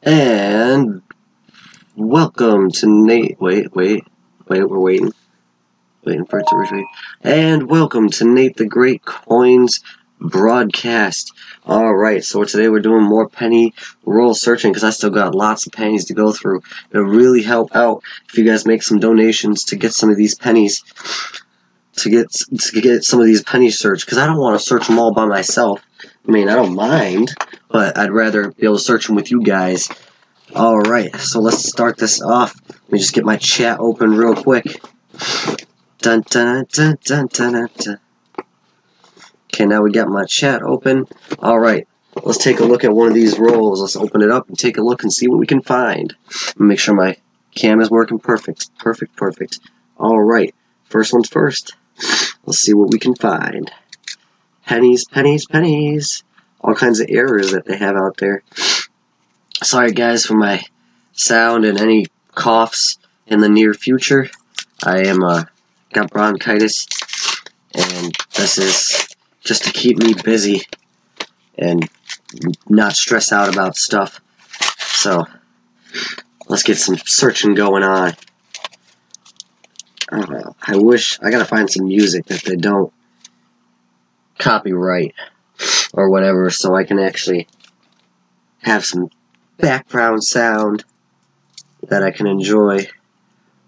And welcome to we're waiting for it to repeat. And welcome to Nate the Great Coins broadcast. Alright, so today we're doing more penny roll searching because I still got lots of pennies to go through. It'll really help out if you guys make some donations to get some of these pennies, to get some of these pennies searched, because I don't want to search them all by myself. I mean, I don't mind, but I'd rather be able to search them with you guys. Alright, so let's start this off. Let me just get my chat open real quick. Dun, dun, dun, dun, dun, dun, dun. Okay, now we got my chat open. Alright, let's take a look at one of these rolls. Let's open it up and take a look and see what we can find. Make sure my cam is working perfect. Perfect. Alright, first one's first. Let's see what we can find. Pennies. All kinds of errors that they have out there. Sorry guys for my sound and any coughs in the near future. I am got bronchitis, and this is just to keep me busy and not stress out about stuff. So let's get some searching going on. I wish I gotta find some music that they don't copyright or whatever, so I can actually have some background sound that I can enjoy.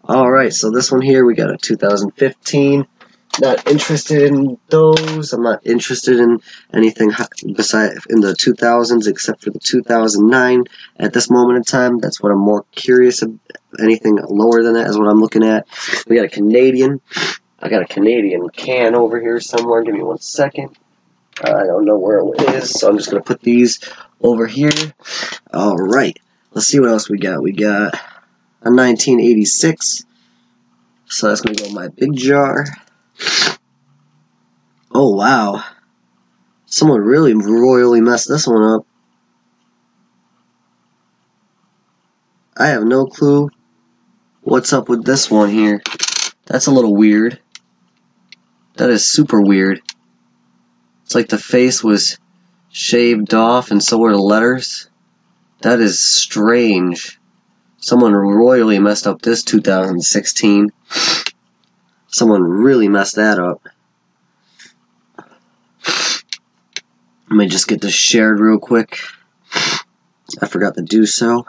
Alright, so this one here, we got a 2015. Not interested in those. I'm not interested in anything beside in the 2000s except for the 2009 at this moment in time. That's what I'm more curious of. Anything lower than that is what I'm looking at. We got a Canadian. I got a Canadian can over here somewhere. Give me 1 second. I don't know where it is, so I'm just going to put these over here. Alright, let's see what else we got. We got a 1986. So that's going to go in my big jar. Oh, wow. Someone really royally messed this one up. I have no clue what's up with this one here. That's a little weird. That is super weird. It's like the face was shaved off and so were the letters. That is strange. Someone royally messed up this 2016. Someone really messed that up. Let me just get this shared real quick. I forgot to do so.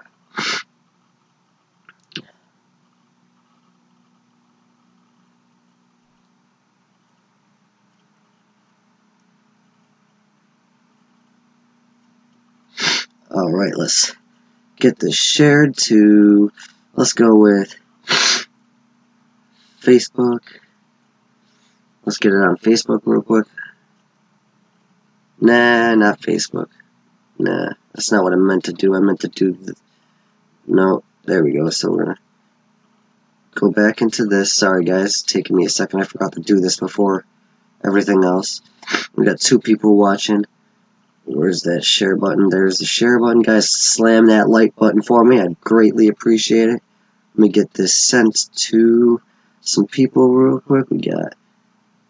Alright, let's get this shared to, let's go with Facebook. Let's get it on Facebook real quick. Nah, not Facebook. Nah, that's not what I meant to do. I meant to do the... No, there we go. So we're gonna go back into this. Sorry guys, it's taking me a second. I forgot to do this before everything else. We got 2 people watching. Where's that share button? There's the share button. Guys, slam that like button for me. I'd greatly appreciate it. Let me get this sent to some people real quick.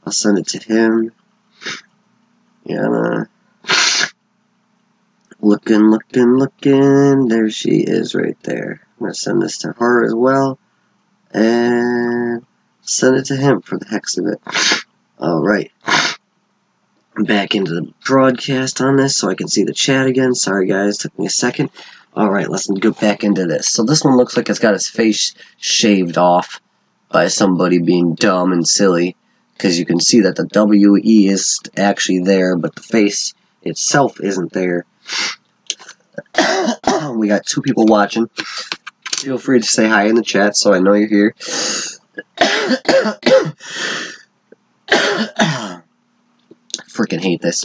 I'll send it to him. Yeah, looking. There she is right there. I'm going to send this to her as well. And send it to him for the heck of it. Alright. Back into the broadcast on this so I can see the chat again. Sorry guys, took me a second. Alright, let's go back into this. So this one looks like it's got his face shaved off by somebody being dumb and silly, because you can see that the WE is actually there, but the face itself isn't there. We got 2 people watching. Feel free to say hi in the chat so I know you're here. Freaking hate this.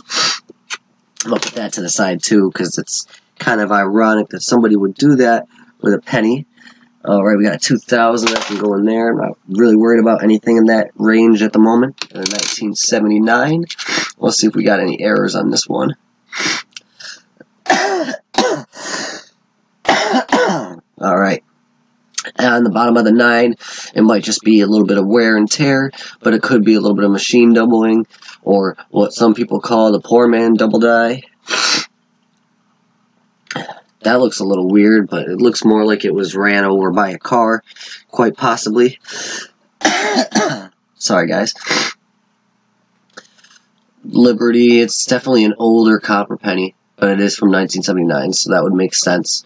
I'm gonna put that to the side too, because it's kind of ironic that somebody would do that with a penny. Alright, we got a 2000 that can go in there. I'm not really worried about anything in that range at the moment. And a 1979. We'll see if we got any errors on this one. Alright. On the bottom of the 9, it might just be a little bit of wear and tear, but it could be a little bit of machine doubling, or what some people call the poor man double die. That looks a little weird, but it looks more like it was ran over by a car, quite possibly. Sorry, guys. Liberty, it's definitely an older copper penny, but it is from 1979, so that would make sense.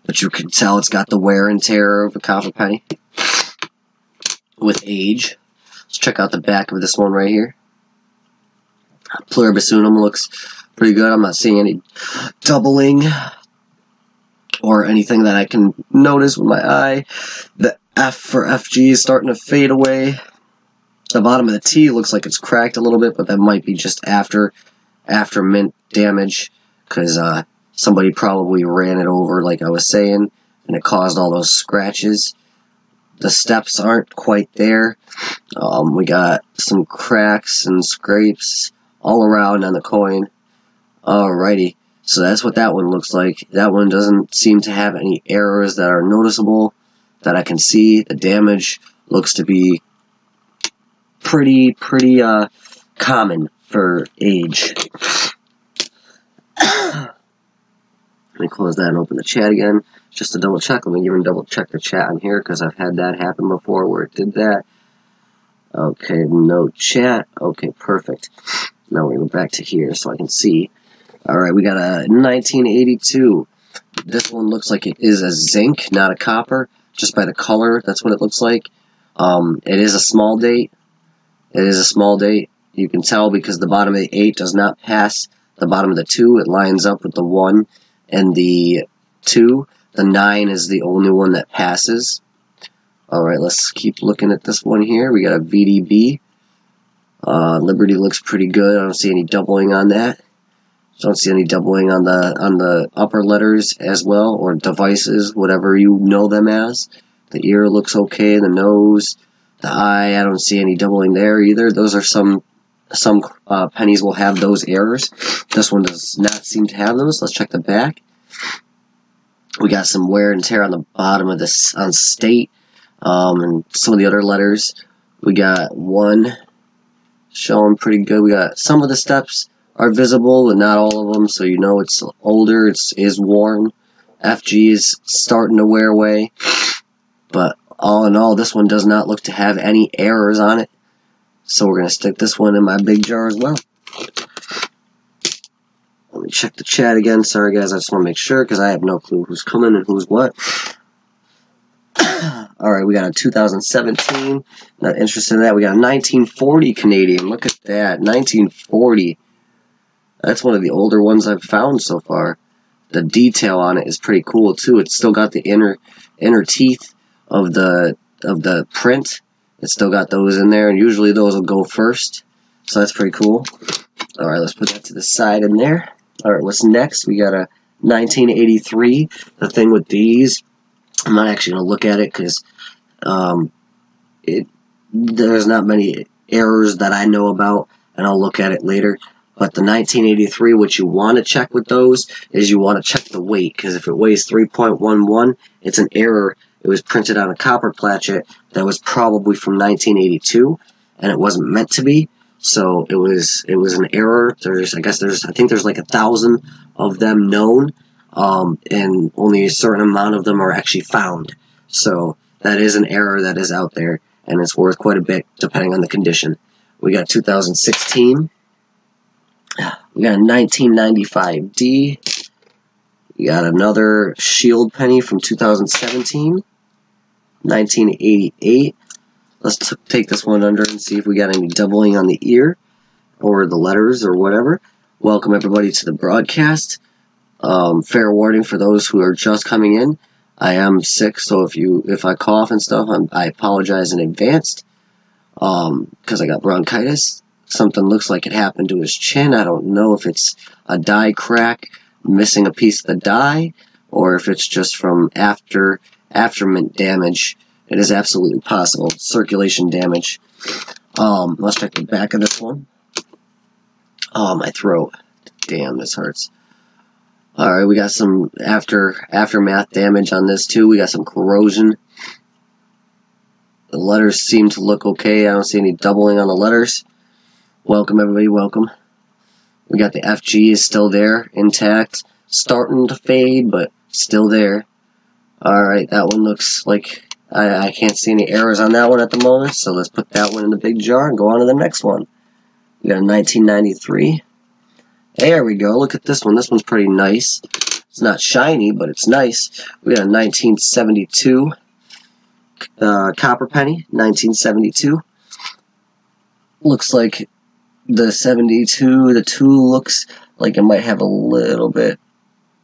But you can tell it's got the wear and tear of a copper penny with age. Let's check out the back of this one right here. Pluribus looks pretty good. I'm not seeing any doubling or anything that I can notice with my eye. The F for FG is starting to fade away. The bottom of the T looks like it's cracked a little bit, but that might be just after mint damage, because somebody probably ran it over, like I was saying, and it caused all those scratches. The steps aren't quite there. We got some cracks and scrapes all around on the coin. Alrighty, so that's what that one looks like. That one doesn't seem to have any errors that are noticeable that I can see. The damage looks to be pretty common for age. Let me close that and open the chat again, just to double check. Let me even double check the chat on here, because I've had that happen before where it did that. Okay, no chat. Okay, perfect. Now we go back to here so I can see. Alright, we got a 1982. This one looks like it is a zinc, not a copper. Just by the color, that's what it looks like. It is a small date. It is a small date. You can tell because the bottom of the 8 does not pass the bottom of the 2. It lines up with the 1 and the 2. The 9 is the only one that passes. Alright, let's keep looking at this one here. We got a VDB. Liberty looks pretty good. I don't see any doubling on that. Don't see any doubling on the upper letters as well, or devices, whatever you know them as. The ear looks okay. The nose, the eye, I don't see any doubling there either. Those are some pennies will have those errors. This one does not seem to have those. Let's check the back. We got some wear and tear on the bottom of this on state, and some of the other letters. We got one showing pretty good. We got some of the steps are visible, but not all of them, so you know it's older, it is worn. FG is starting to wear away, but all in all, this one does not look to have any errors on it, so we're going to stick this one in my big jar as well. Let me check the chat again. Sorry guys, I just want to make sure, because I have no clue who's coming and who's what. Alright, we got a 2017, not interested in that. We got a 1940 Canadian, look at that, 1940. That's one of the older ones I've found so far. The detail on it is pretty cool too. It's still got the inner teeth of the print. It's still got those in there, and usually those will go first. So that's pretty cool. Alright, let's put that to the side in there. Alright, what's next? We got a 1983. The thing with these, I'm not actually going to look at it because there's not many errors that I know about, and I'll look at it later. But the 1983, what you want to check with those is you want to check the weight, because if it weighs 3.11, it's an error. It was printed on a copper placket that was probably from 1982, and it wasn't meant to be. So it was an error. I think there's like 1,000 of them known, and only a certain amount of them are actually found. So that is an error that is out there, and it's worth quite a bit depending on the condition. We got 2016. We got a 1995D. We got another shield penny from 2017. 1988. Let's take this one under and see if we got any doubling on the ear or the letters or whatever. Welcome everybody to the broadcast. Fair warning for those who are just coming in. I am sick, so if I cough and stuff, I apologize in advance. Because I got bronchitis. Something looks like it happened to his chin. I don't know if it's a die crack, missing a piece of the die, or if it's just from after mint damage. It is absolutely possible. Circulation damage. Let's check the back of this one. Oh, my throat. Damn, this hurts. Alright, we got some aftermath damage on this too. We got some corrosion. The letters seem to look okay. I don't see any doubling on the letters. Welcome everybody, welcome. We got the FG is still there, intact. Starting to fade, but still there. Alright, that one looks like I can't see any errors on that one at the moment, so let's put that one in the big jar and go on to the next one. We got a 1993. There we go, look at this one. This one's pretty nice. It's not shiny, but it's nice. We got a 1972 copper penny, 1972. Looks like the 72, the 2 looks like it might have a little bit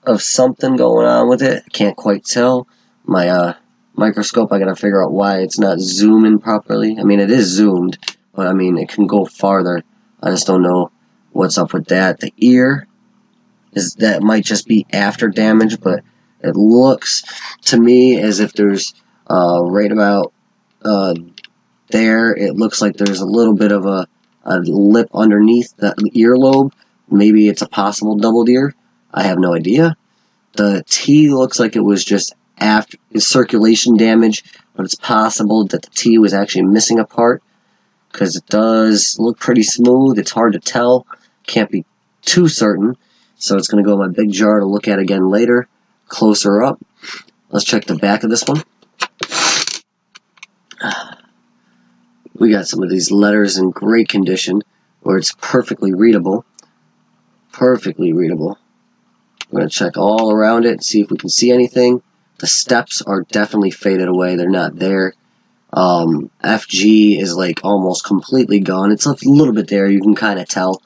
of something going on with it. Can't quite tell. My microscope, I gotta figure out why it's not zooming properly. I mean, it is zoomed, but I mean, it can go farther. I just don't know what's up with that. The ear, that might just be after damage, but it looks to me as if there's right about there, it looks like there's a little bit of a lip underneath the earlobe. Maybe it's a possible doubled ear. I have no idea. The T looks like it was just after circulation damage, but it's possible that the T was actually missing a part, because it does look pretty smooth. It's hard to tell. Can't be too certain. So it's going to go in my big jar to look at again later, closer up. Let's check the back of this one. We got some of these letters in great condition, where it's perfectly readable. Perfectly readable. We're going to check all around it and see if we can see anything. The steps are definitely faded away. They're not there. FG is like almost completely gone. It's a little bit there. You can kind of tell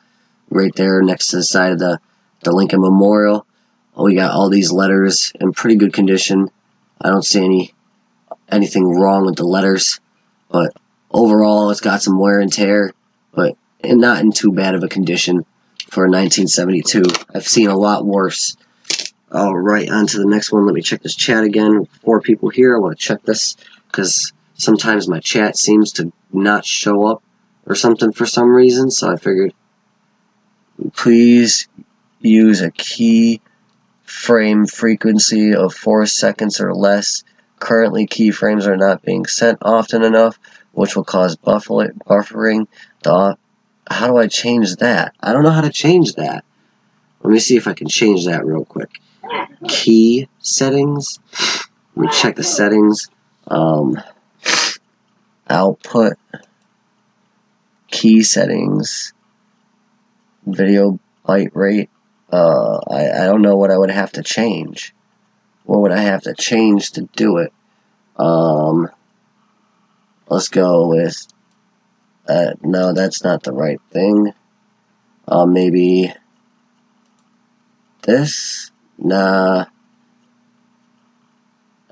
right there next to the side of the Lincoln Memorial. We got all these letters in pretty good condition. I don't see anything wrong with the letters, but overall it's got some wear and tear, but not in too bad of a condition for 1972. I've seen a lot worse. Alright, on to the next one. Let me check this chat again. 4 people here. I want to check this because sometimes my chat seems to not show up or something for some reason, so I figured, please use a key frame frequency of 4 seconds or less. Currently, keyframes are not being sent often enough, which will cause buffering. How do I change that? I don't know how to change that. Let me see if I can change that real quick. Key settings. Let me check the settings. Output. Key settings. Video byte rate. I don't know what I would have to change. What would I have to change to do it? Let's go with... no, that's not the right thing. Maybe... this? Nah.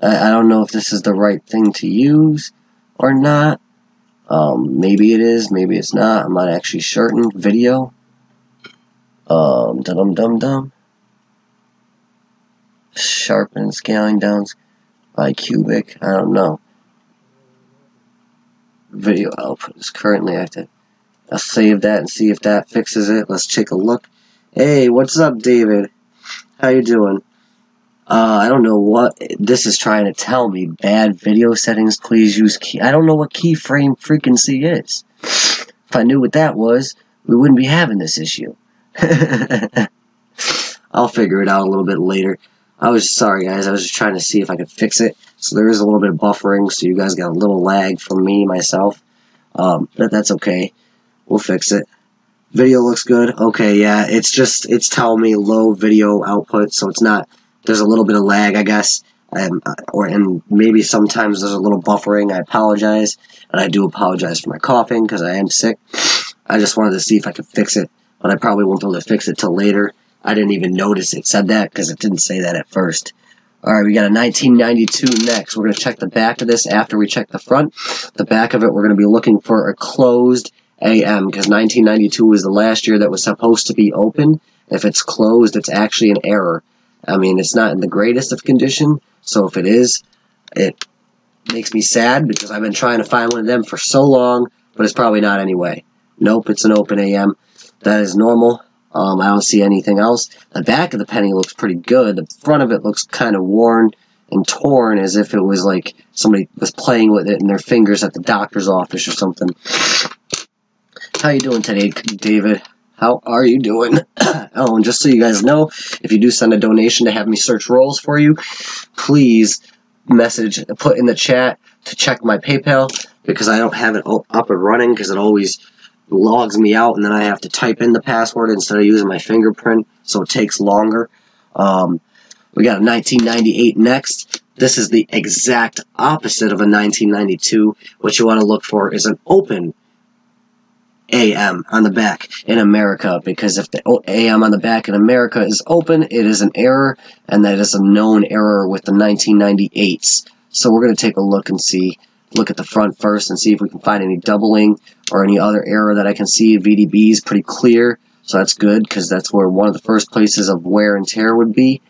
I don't know if this is the right thing to use or not. Maybe it is, maybe it's not. I'm not actually certain. Video. Dum-dum-dum-dum. Sharpen scaling down by cubic. I don't know. Video output is currently active. I'll save that and see if that fixes it. Let's take a look. Hey, what's up, David? How you doing? I don't know what this is trying to tell me. Bad video settings, please use key. I don't know what keyframe frequency is. If I knew what that was, we wouldn't be having this issue. I'll figure it out a little bit later. Sorry guys, I was just trying to see if I could fix it. So there is a little bit of buffering, so you guys got a little lag from me, myself. But that's okay. We'll fix it. Video looks good. Okay, yeah, it's telling me low video output, so it's not, there's a little bit of lag, I guess. And maybe sometimes there's a little buffering. I apologize. And I do apologize for my coughing, because I am sick. I just wanted to see if I could fix it, but I probably won't be able to fix it till later. I didn't even notice it said that, because it didn't say that at first. Alright, we got a 1992 next. We're going to check the back of this after we check the front. The back of it, we're going to be looking for a closed AM, because 1992 was the last year that was supposed to be open. If it's closed, it's actually an error. I mean, it's not in the greatest of condition, so if it is, it makes me sad, because I've been trying to find one of them for so long, but it's probably not anyway. Nope, it's an open AM. That is normal. I don't see anything else. The back of the penny looks pretty good. The front of it looks kind of worn and torn, as if it was like somebody was playing with it in their fingers at the doctor's office or something. How you doing today, David? How are you doing? Oh, and just so you guys know, if you do send a donation to have me search rolls for you, please put in the chat to check my PayPal, because I don't have it up and running because it always logs me out, and then I have to type in the password instead of using my fingerprint, so it takes longer. We got a 1998 next. This is the exact opposite of a 1992. What you want to look for is an open AM on the back in America, because if the AM on the back in America is open, it is an error, and that is a known error with the 1998s. So we're going to take a look and look at the front first and see if we can find any doubling or any other error that I can see. VDB is pretty clear, so that's good, because that's where one of the first places of wear and tear would be.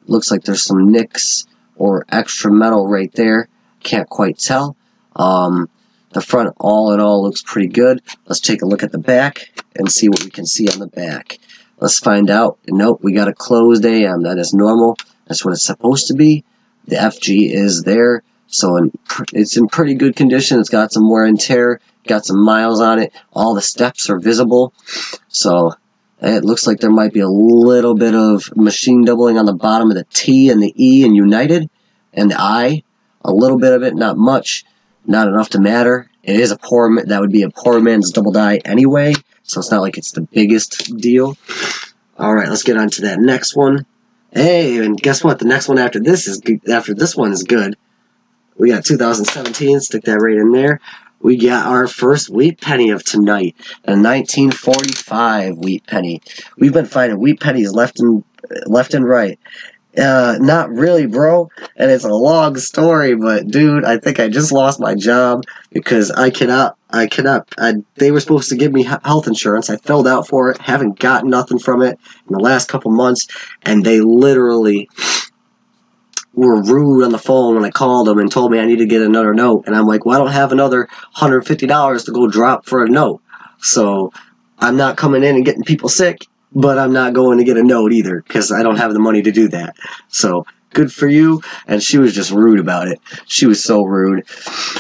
Looks like there's some nicks or extra metal right there. Can't quite tell. The front, all in all, looks pretty good. Let's take a look at the back and see what we can see on the back. Let's find out. Nope, we got a closed AM. That is normal. That's what it's supposed to be. The FG is there, so it's in pretty good condition. It's got some wear and tear, got some miles on it. All the steps are visible. So it looks like there might be a little bit of machine doubling on the bottom of the T and the E in United, and the I. A little bit of it, not much. Not enough to matter. It is that would be a poor man's double die anyway, so it's not like it's the biggest deal. Alright, let's get on to that next one. Hey, and guess what? The next one after this one is good. We got 2017, stick that right in there. We got our first wheat penny of tonight, a 1945 wheat penny. We've been finding wheat pennies left and right. Not really, bro, and it's a long story, but dude, I think I just lost my job because they were supposed to give me health insurance. I filled out for it, haven't gotten nothing from it in the last couple months, and they literally were rude on the phone when I called them and told me I need to get another note, and I'm like, well, I don't have another $150 to go drop for a note, so I'm not coming in and getting people sick. But I'm not going to get a note either, because I don't have the money to do that. So, good for you. And she was just rude about it. She was so rude.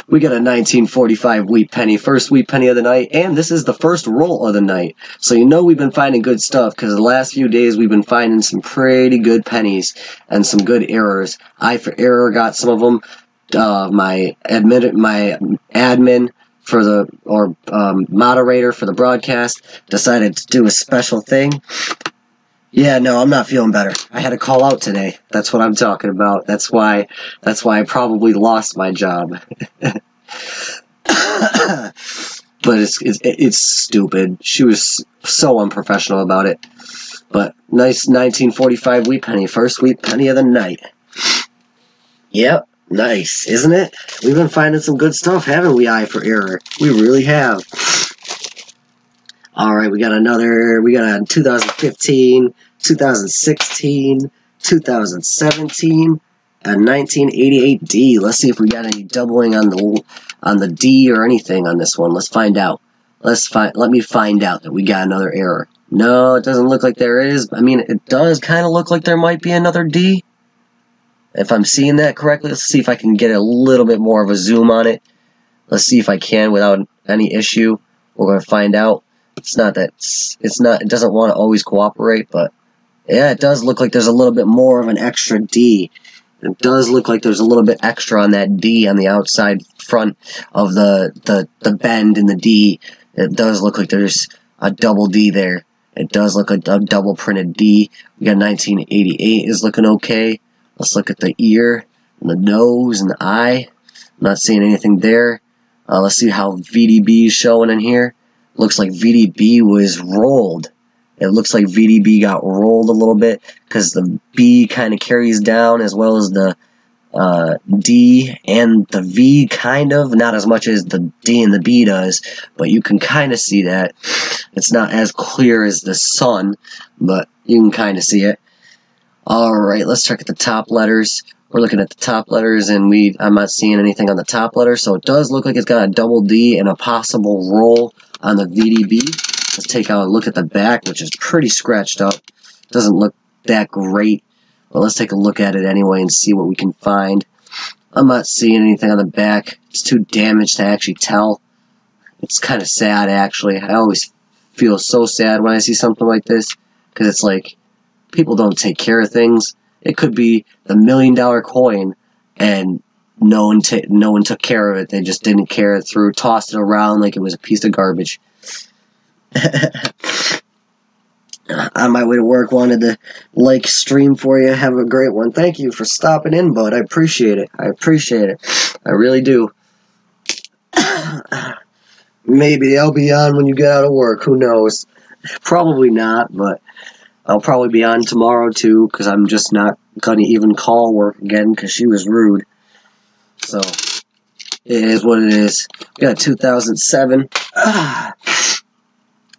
We got a 1945 wheat penny, first wheat penny of the night, and this is the first roll of the night. So you know we've been finding good stuff, because the last few days we've been finding some pretty good pennies and some good errors. I for error got some of them. My admin for moderator for the broadcast decided to do a special thing. Yeah, no, I'm not feeling better. I had to call out today. That's what I'm talking about. That's why I probably lost my job. But it's stupid. She was so unprofessional about it. But nice 1945 wheat penny, first wheat penny of the night. Yep. Nice, isn't it? We've been finding some good stuff, haven't we, I for error? We really have. Alright, we got a 2015, 2016, 2017, and 1988D. Let's see if we got any doubling on the D or anything on this one. Let's find out. Let me find out that we got another error. No, it doesn't look like there is. I mean, it does kind of look like there might be another D. If I'm seeing that correctly, let's see if I can get a little bit more of a zoom on it. Let's see if I can without any issue. We're going to find out. It doesn't want to always cooperate, but yeah, it does look like there's a little bit more of an extra D. It does look like there's a little bit extra on that D on the outside front of the bend in the D. It does look like there's a double D there. It does look like a double printed D. We got 1988 is looking okay. Let's look at the ear, and the nose, and the eye. I'm not seeing anything there. Let's see how VDB is showing in here. Looks like VDB was rolled. It looks like VDB got rolled a little bit, because the B kind of carries down as well as the D and the V kind of. Not as much as the D and the B does, but you can kind of see that. It's not as clear as the sun, but you can kind of see it. Alright, let's check at the top letters. We're looking at the top letters, and I'm not seeing anything on the top letter, so it does look like it's got a double D and a possible roll on the VDB. Let's take out a look at the back, which is pretty scratched up. Doesn't look that great, but let's take a look at it anyway and see what we can find. I'm not seeing anything on the back. It's too damaged to actually tell. It's kind of sad, actually. I always feel so sad when I see something like this, because it's like, people don't take care of things. It could be the $1 million coin, and no one took care of it. They just didn't care it through, tossed it around like it was a piece of garbage. On my way to work, wanted to stream for you. Have a great one. Thank you for stopping in, bud. I appreciate it. I really do. Maybe I'll be on when you get out of work. Who knows? Probably not, but I'll probably be on tomorrow too, because I'm just not going to even call work again because she was rude. So, it is what it is. We got 2007.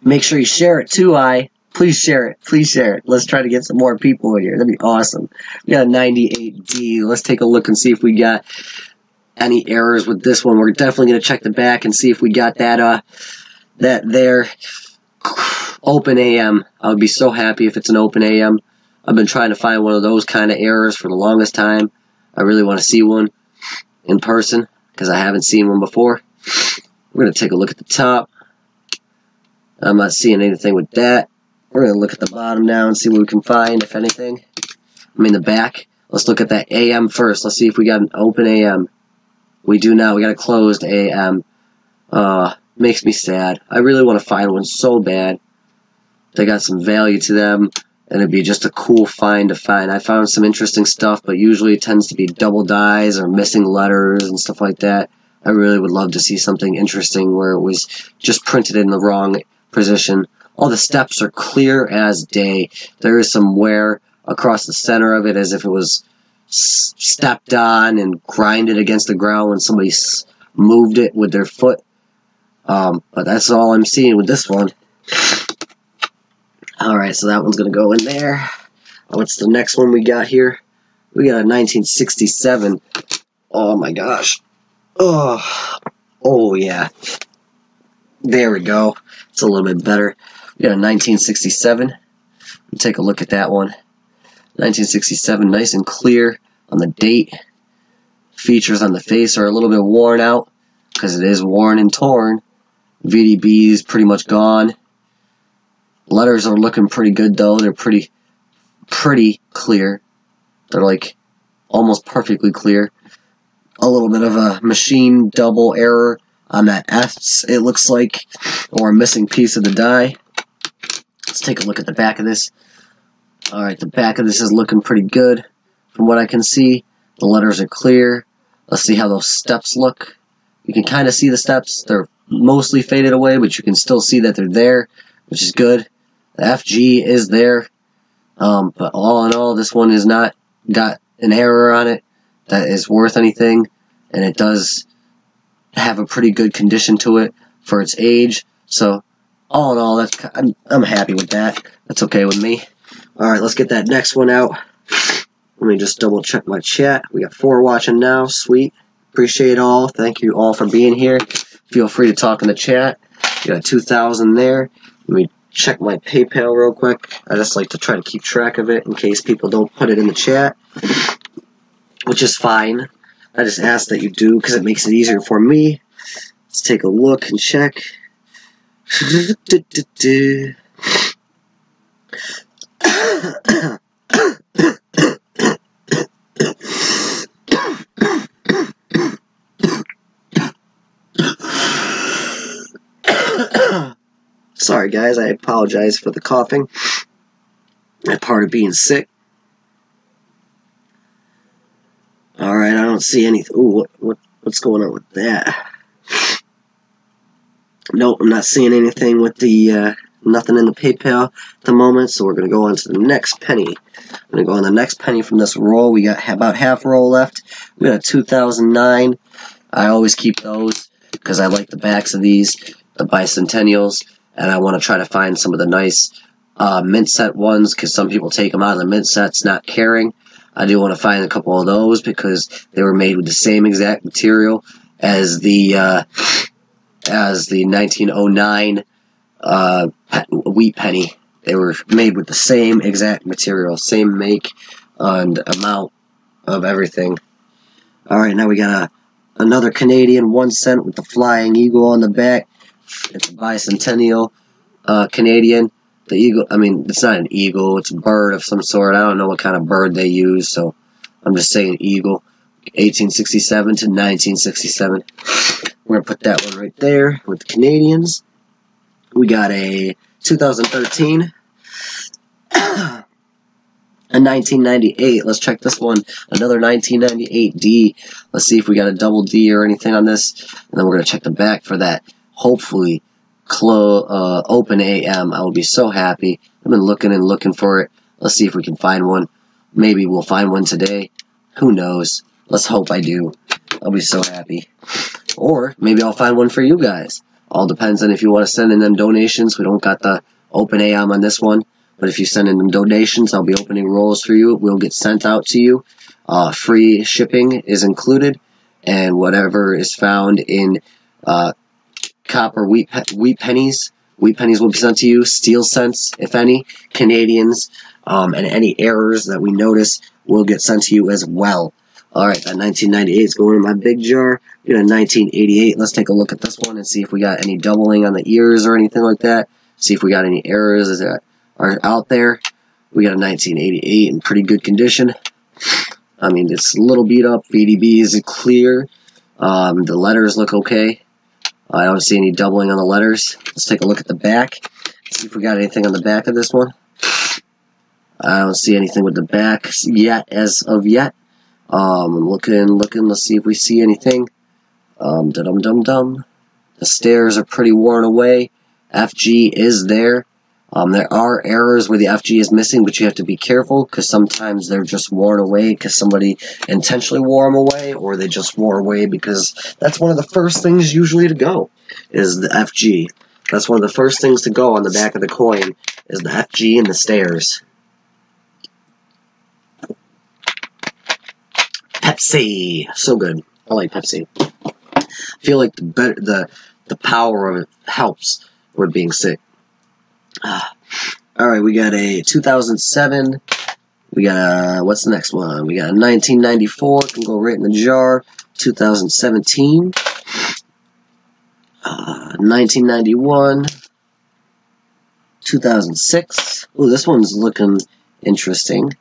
Make sure you share it too, Please share it. Please share it. Let's try to get some more people in here. That'd be awesome. We got a 98D. Let's take a look and see if we got any errors with this one. We're definitely going to check the back and see if we got that there. Open AM. I would be so happy if it's an open AM. I've been trying to find one of those kind of errors for the longest time. I really want to see one in person because I haven't seen one before. We're going to take a look at the top. I'm not seeing anything with that. We're going to look at the bottom now and see what we can find, if anything. I mean the back. Let's look at that AM first. Let's see if we got an open AM. We do now. We got a closed AM. Makes me sad. I really want to find one so bad. They got some value to them, and it'd be just a cool find to find. I found some interesting stuff, but usually it tends to be double dies or missing letters and stuff like that. I really would love to see something interesting where it was just printed in the wrong position. All the steps are clear as day. There is some wear across the center of it as if it was stepped on and grinded against the ground when somebody moved it with their foot. But that's all I'm seeing with this one. Alright, so that one's going to go in there. What's the next one we got here? We got a 1967. Oh my gosh. Oh yeah. There we go. It's a little bit better. We got a 1967. We'll take a look at that one. 1967, nice and clear on the date. Features on the face are a little bit worn out because it is worn and torn. VDB is pretty much gone. Letters are looking pretty good though. They're pretty clear. They're like almost perfectly clear. A little bit of a machine double error on that S, it looks like, or a missing piece of the die. Let's take a look at the back of this. Alright, the back of this is looking pretty good from what I can see. The letters are clear. Let's see how those steps look. You can kind of see the steps. They're mostly faded away, but you can still see that they're there, which is good. The FG is there. But all in all, this one has not got an error on it that is worth anything, and it does have a pretty good condition to it for its age. So all in all, I'm happy with that. That's okay with me. Alright, let's get that next one out. Let me just double check my chat. We got 4 watching now. Sweet. Appreciate it all. Thank you all for being here. Feel free to talk in the chat. You got 2,000 there. Let me check my PayPal real quick. I just like to try to keep track of it in case people don't put it in the chat, which is fine. I just ask that you do because it makes it easier for me. Let's take a look and check. Sorry guys, I apologize for the coughing. That's part of being sick. Alright, I don't see anything. Ooh, what's going on with that? Nope, I'm not seeing anything with the, nothing in the PayPal at the moment, so we're going to go on to the next penny. I'm going to go on the next penny from this roll. We got about half roll left. We got a 2009. I always keep those because I like the backs of these, the bicentennials, and I want to try to find some of the nice mint set ones because some people take them out of the mint sets not caring. I do want to find a couple of those because they were made with the same exact material as the 1909 wheat penny. They were made with the same exact material, same make and amount of everything. Alright, now we got another Canadian 1 cent with the flying eagle on the back. It's a bicentennial. Canadian. The eagle, I mean, it's not an eagle, it's a bird of some sort. I don't know what kind of bird they use, so I'm just saying eagle. 1867 to 1967. We're going to put that one right there with the Canadians. We got a 2013. A 1998. Let's check this one. Another 1998 D. Let's see if we got a double D or anything on this. And then we're going to check the back for that. Hopefully, open AM. I will be so happy. I've been looking and looking for it. Let's see if we can find one. Maybe we'll find one today. Who knows? Let's hope I do. I'll be so happy. Or maybe I'll find one for you guys. All depends on if you want to send in them donations. We don't got the open AM on this one. But if you send in them donations, I'll be opening rolls for you. It will get sent out to you. Free shipping is included. And whatever is found in copper wheat pennies. Wheat pennies will be sent to you. Steel cents, if any. Canadians. And any errors that we notice will get sent to you as well. Alright, that 1998 is going in my big jar. We got a 1988. Let's take a look at this one and see if we got any doubling on the ears or anything like that. See if we got any errors that are out there. We got a 1988 in pretty good condition. I mean, it's a little beat up. VDB is clear. The letters look okay. I don't see any doubling on the letters. Let's take a look at the back. See if we got anything on the back of this one. I don't see anything with the back yet, as of yet. Looking. Let's see if we see anything. The stairs are pretty worn away. FG is there. There are errors where the FG is missing, but you have to be careful because sometimes they're just worn away because somebody intentionally wore them away, or they just wore away because that's one of the first things usually to go is the FG. That's one of the first things to go on the back of the coin is the FG and the stairs. Pepsi, so good. I like Pepsi. I feel like the power of it helps with being sick. Alright, we got a 2007. We got a, what's the next one? We got a 1994. Can go right in the jar. 2017. 1991. 2006. Ooh, this one's looking interesting.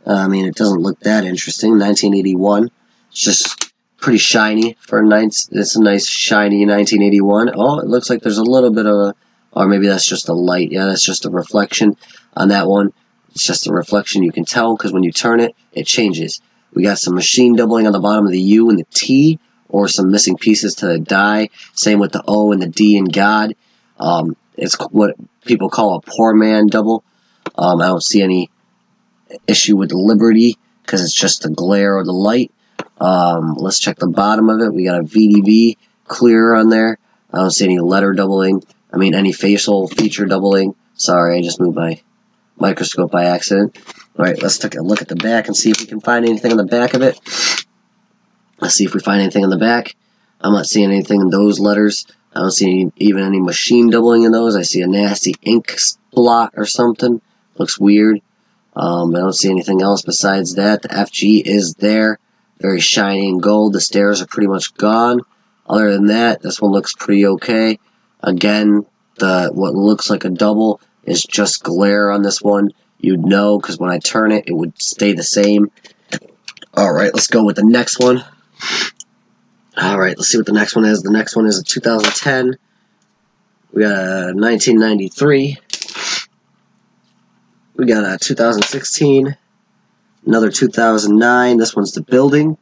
I mean, it doesn't look that interesting. 1981. It's just pretty shiny for a nice. It's a nice shiny 1981. Oh, it looks like there's a little bit of a, or maybe that's just a light. Yeah, that's just a reflection on that one. It's just a reflection. You can tell because when you turn it, it changes. We got some machine doubling on the bottom of the U and the T, or some missing pieces to the die. Same with the O and the D in God. It's what people call a poor man double. I don't see any issue with the Liberty because it's just the glare of the light. Let's check the bottom of it. We got a VDB clear on there. I don't see any letter doubling. I mean, any facial feature doubling. Sorry, I just moved my microscope by accident. Alright, let's take a look at the back and see if we can find anything on the back of it. Let's see if we find anything on the back. I'm not seeing anything in those letters. I don't see even any machine doubling in those. I see a nasty ink blot or something. Looks weird. I don't see anything else besides that. The FG is there. Very shiny and gold. The stairs are pretty much gone. Other than that, this one looks pretty okay. Again, what looks like a double is just glare on this one. You'd know, because when I turn it, it would stay the same. Alright, let's go with the next one. Alright, let's see what the next one is. The next one is a 2010. We got a 1993. We got a 2016. Another 2009. This one's the building.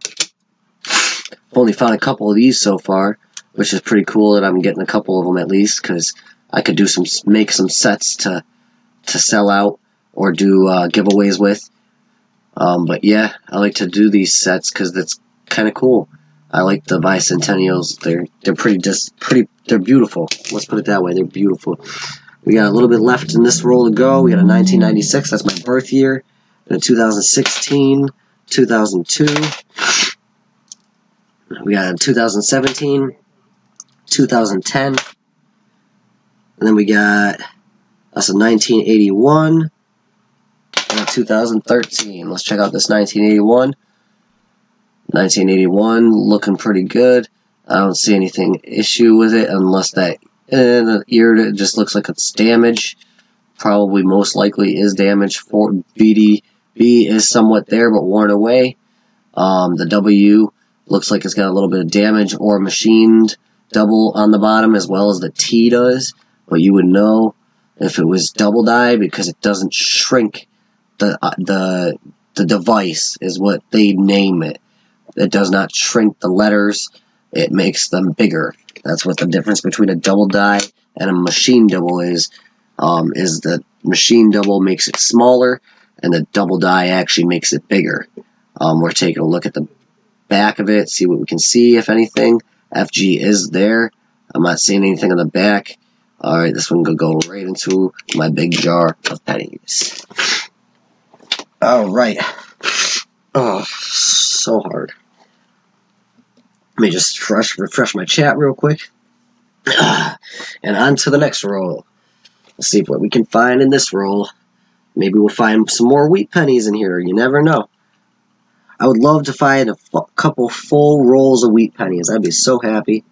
I've only found a couple of these so far, which is pretty cool that I'm getting a couple of them at least, because I could make some sets to sell out or do giveaways with. But yeah, I like to do these sets because that's kind of cool. I like the bicentennials. They're beautiful. Let's put it that way. They're beautiful. We got a little bit left in this roll to go. We got a 1996. That's my birth year. And a 2016, 2002. We got a 2017, 2010. And then we got us a 1981 and a 2013. Let's check out this 1981. 1981 looking pretty good. I don't see anything issue with it unless that And the ear that just looks like it's damaged. Probably most likely is damaged. For VDB is somewhat there but worn away. The W looks like it's got a little bit of damage or machined double on the bottom, as well as the T does. But you would know if it was double die because it doesn't shrink. The device is what they name it. It does not shrink the letters. It makes them bigger. That's what the difference between a double die and a machine double is the machine double makes it smaller and the double die actually makes it bigger. We're taking a look at the back of it, see what we can see, if anything. FG is there. I'm not seeing anything on the back. Alright, this one could go right into my big jar of pennies. Alright. Oh, so hard. Let me just refresh my chat real quick. And on to the next roll. Let's see what we can find in this roll. Maybe we'll find some more wheat pennies in here. You never know. I would love to find a couple full rolls of wheat pennies. I'd be so happy.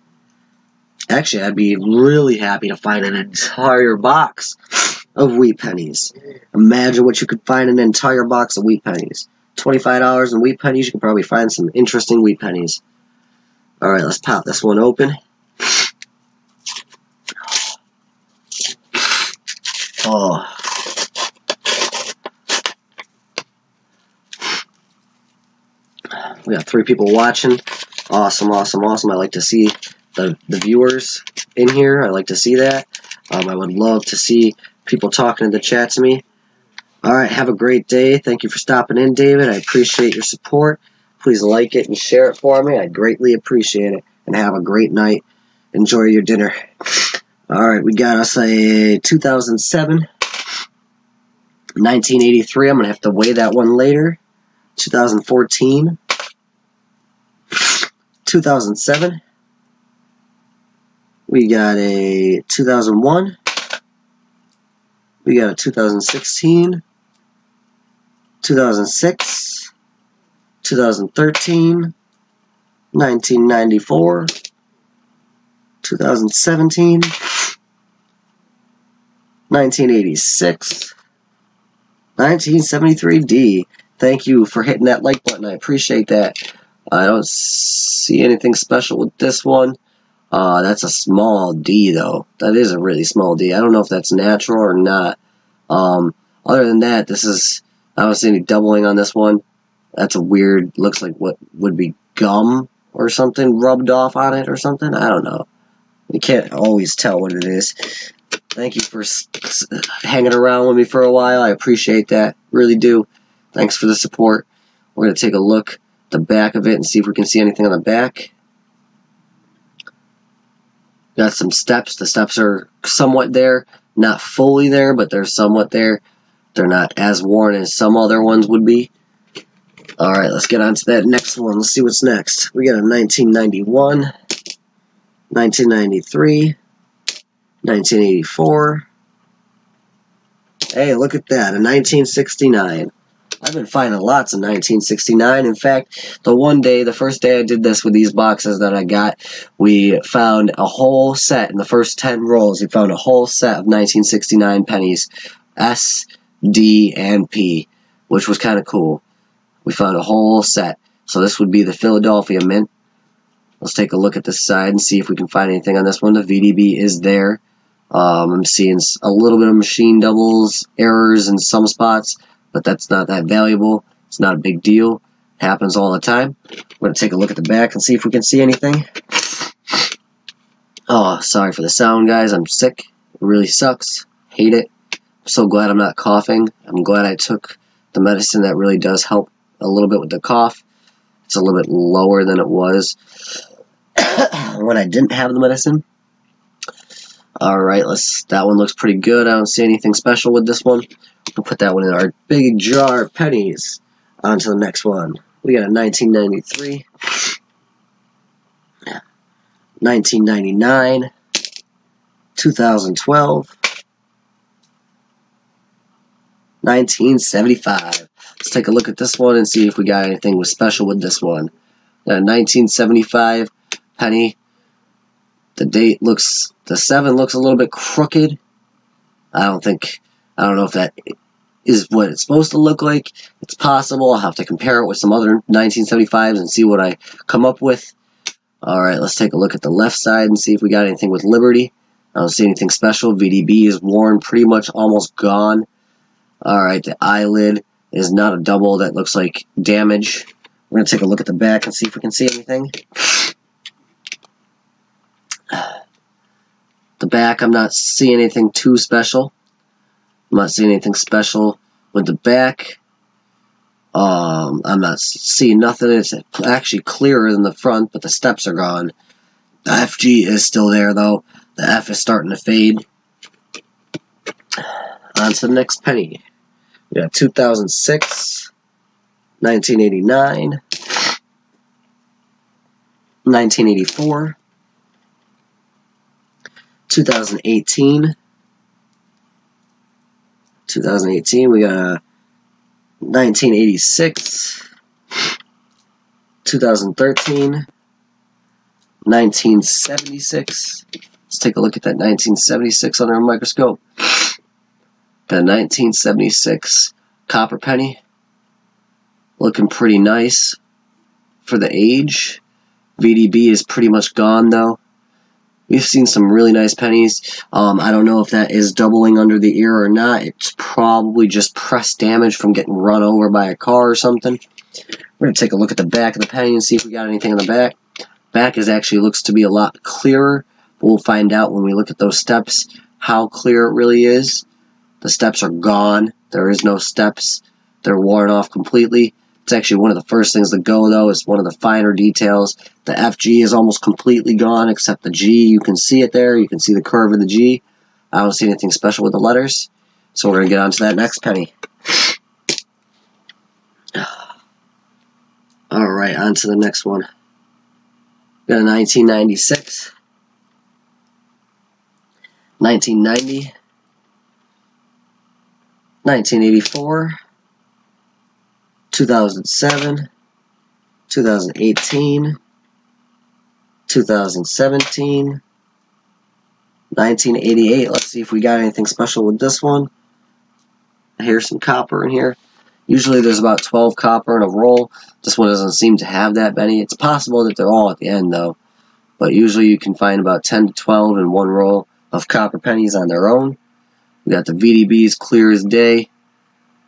Actually, I'd be really happy to find an entire box of wheat pennies. Imagine what you could find in an entire box of wheat pennies. $25 in wheat pennies, you can probably find some interesting wheat pennies. Alright, let's pop this one open. Oh. We got 3 people watching. Awesome, awesome, awesome. I like to see the viewers in here. I like to see that. I would love to see people talking in the chat to me. Alright, have a great day. Thank you for stopping in, David. I appreciate your support. Please like it and share it for me. I greatly appreciate it. And have a great night. Enjoy your dinner. Alright, we got us a 2007. 1983. I'm going to have to weigh that one later. 2014. 2007. We got a 2001. We got a 2016. 2006. 2013. 1994. 2017. 1986. 1973D. Thank you for hitting that like button. I appreciate that. I don't see anything special with this one. That's a small D, though. That is a really small D. I don't know if that's natural or not. Other than that, I don't see any doubling on this one. That's a weird, looks like what would be gum or something rubbed off on it or something. I don't know. You can't always tell what it is. Thank you for hanging around with me for a while. I appreciate that. Really do. Thanks for the support. We're going to take a look at the back of it and see if we can see anything on the back. Got some steps. The steps are somewhat there. Not fully there, but they're somewhat there. They're not as worn as some other ones would be. Alright, let's get on to that next one. Let's see what's next. We got a 1991, 1993, 1984. Hey, look at that, a 1969. I've been finding lots of 1969. In fact, the first day I did this with these boxes that I got, we found a whole set in the first 10 rolls. We found a whole set of 1969 pennies, S, D, and P, which was kind of cool. We found a whole set. So this would be the Philadelphia Mint. Let's take a look at this side and see if we can find anything on this one. The VDB is there. I'm seeing a little bit of machine doubles, errors in some spots, but that's not that valuable. It's not a big deal. It happens all the time. We're going to take a look at the back and see if we can see anything. Oh, sorry for the sound, guys. I'm sick. It really sucks. Hate it. I'm so glad I'm not coughing. I'm glad I took the medicine. That really does help a little bit with the cough. It's a little bit lower than it was when I didn't have the medicine. Alright, that one looks pretty good. I don't see anything special with this one. We'll put that one in our big jar of pennies. On to the next one. We got a 1993, 1999, 2012, 1975. Let's take a look at this one and see if we got anything was special with this one. Got a 1975 penny. The date looks, the 7 looks a little bit crooked. I don't know if that is what it's supposed to look like. It's possible. I'll have to compare it with some other 1975s and see what I come up with. Alright, let's take a look at the left side and see if we got anything with Liberty. I don't see anything special. VDB is worn, pretty much almost gone. Alright, the eyelid is not a double. That looks like damage. We're going to take a look at the back and see if we can see anything. The back, I'm not seeing anything too special. I'm not seeing anything special with the back. I'm not seeing nothing. It's actually clearer than the front, but the steps are gone. The FG is still there, though. The F is starting to fade. On to the next penny. We got 2006, 1989, 1984, 2018. 2018, we got 1986, 2013, 1976. Let's take a look at that 1976 under a microscope. The 1976 copper penny, looking pretty nice for the age. VDB is pretty much gone though. We've seen some really nice pennies. I don't know if that is doubling under the ear or not. It's probably just press damage from getting run over by a car or something. We're going to take a look at the back of the penny and see if we got anything on the back. Back actually looks to be a lot clearer. But we'll find out when we look at those steps how clear it really is. The steps are gone. There is no steps. They're worn off completely. It's actually one of the first things to go, though. It's one of the finer details. The FG is almost completely gone, except the G. You can see it there. You can see the curve of the G. I don't see anything special with the letters. So we're going to get on to that next penny. Alright, on to the next one. We got a 1996. 1990. 1984. 2007, 2018, 2017, 1988. Let's see if we got anything special with this one. Here's some copper in here. Usually there's about 12 copper in a roll. This one doesn't seem to have that many. It's possible that they're all at the end though. But usually you can find about 10 to 12 in one roll of copper pennies on their own. We got the VDBs clear as day.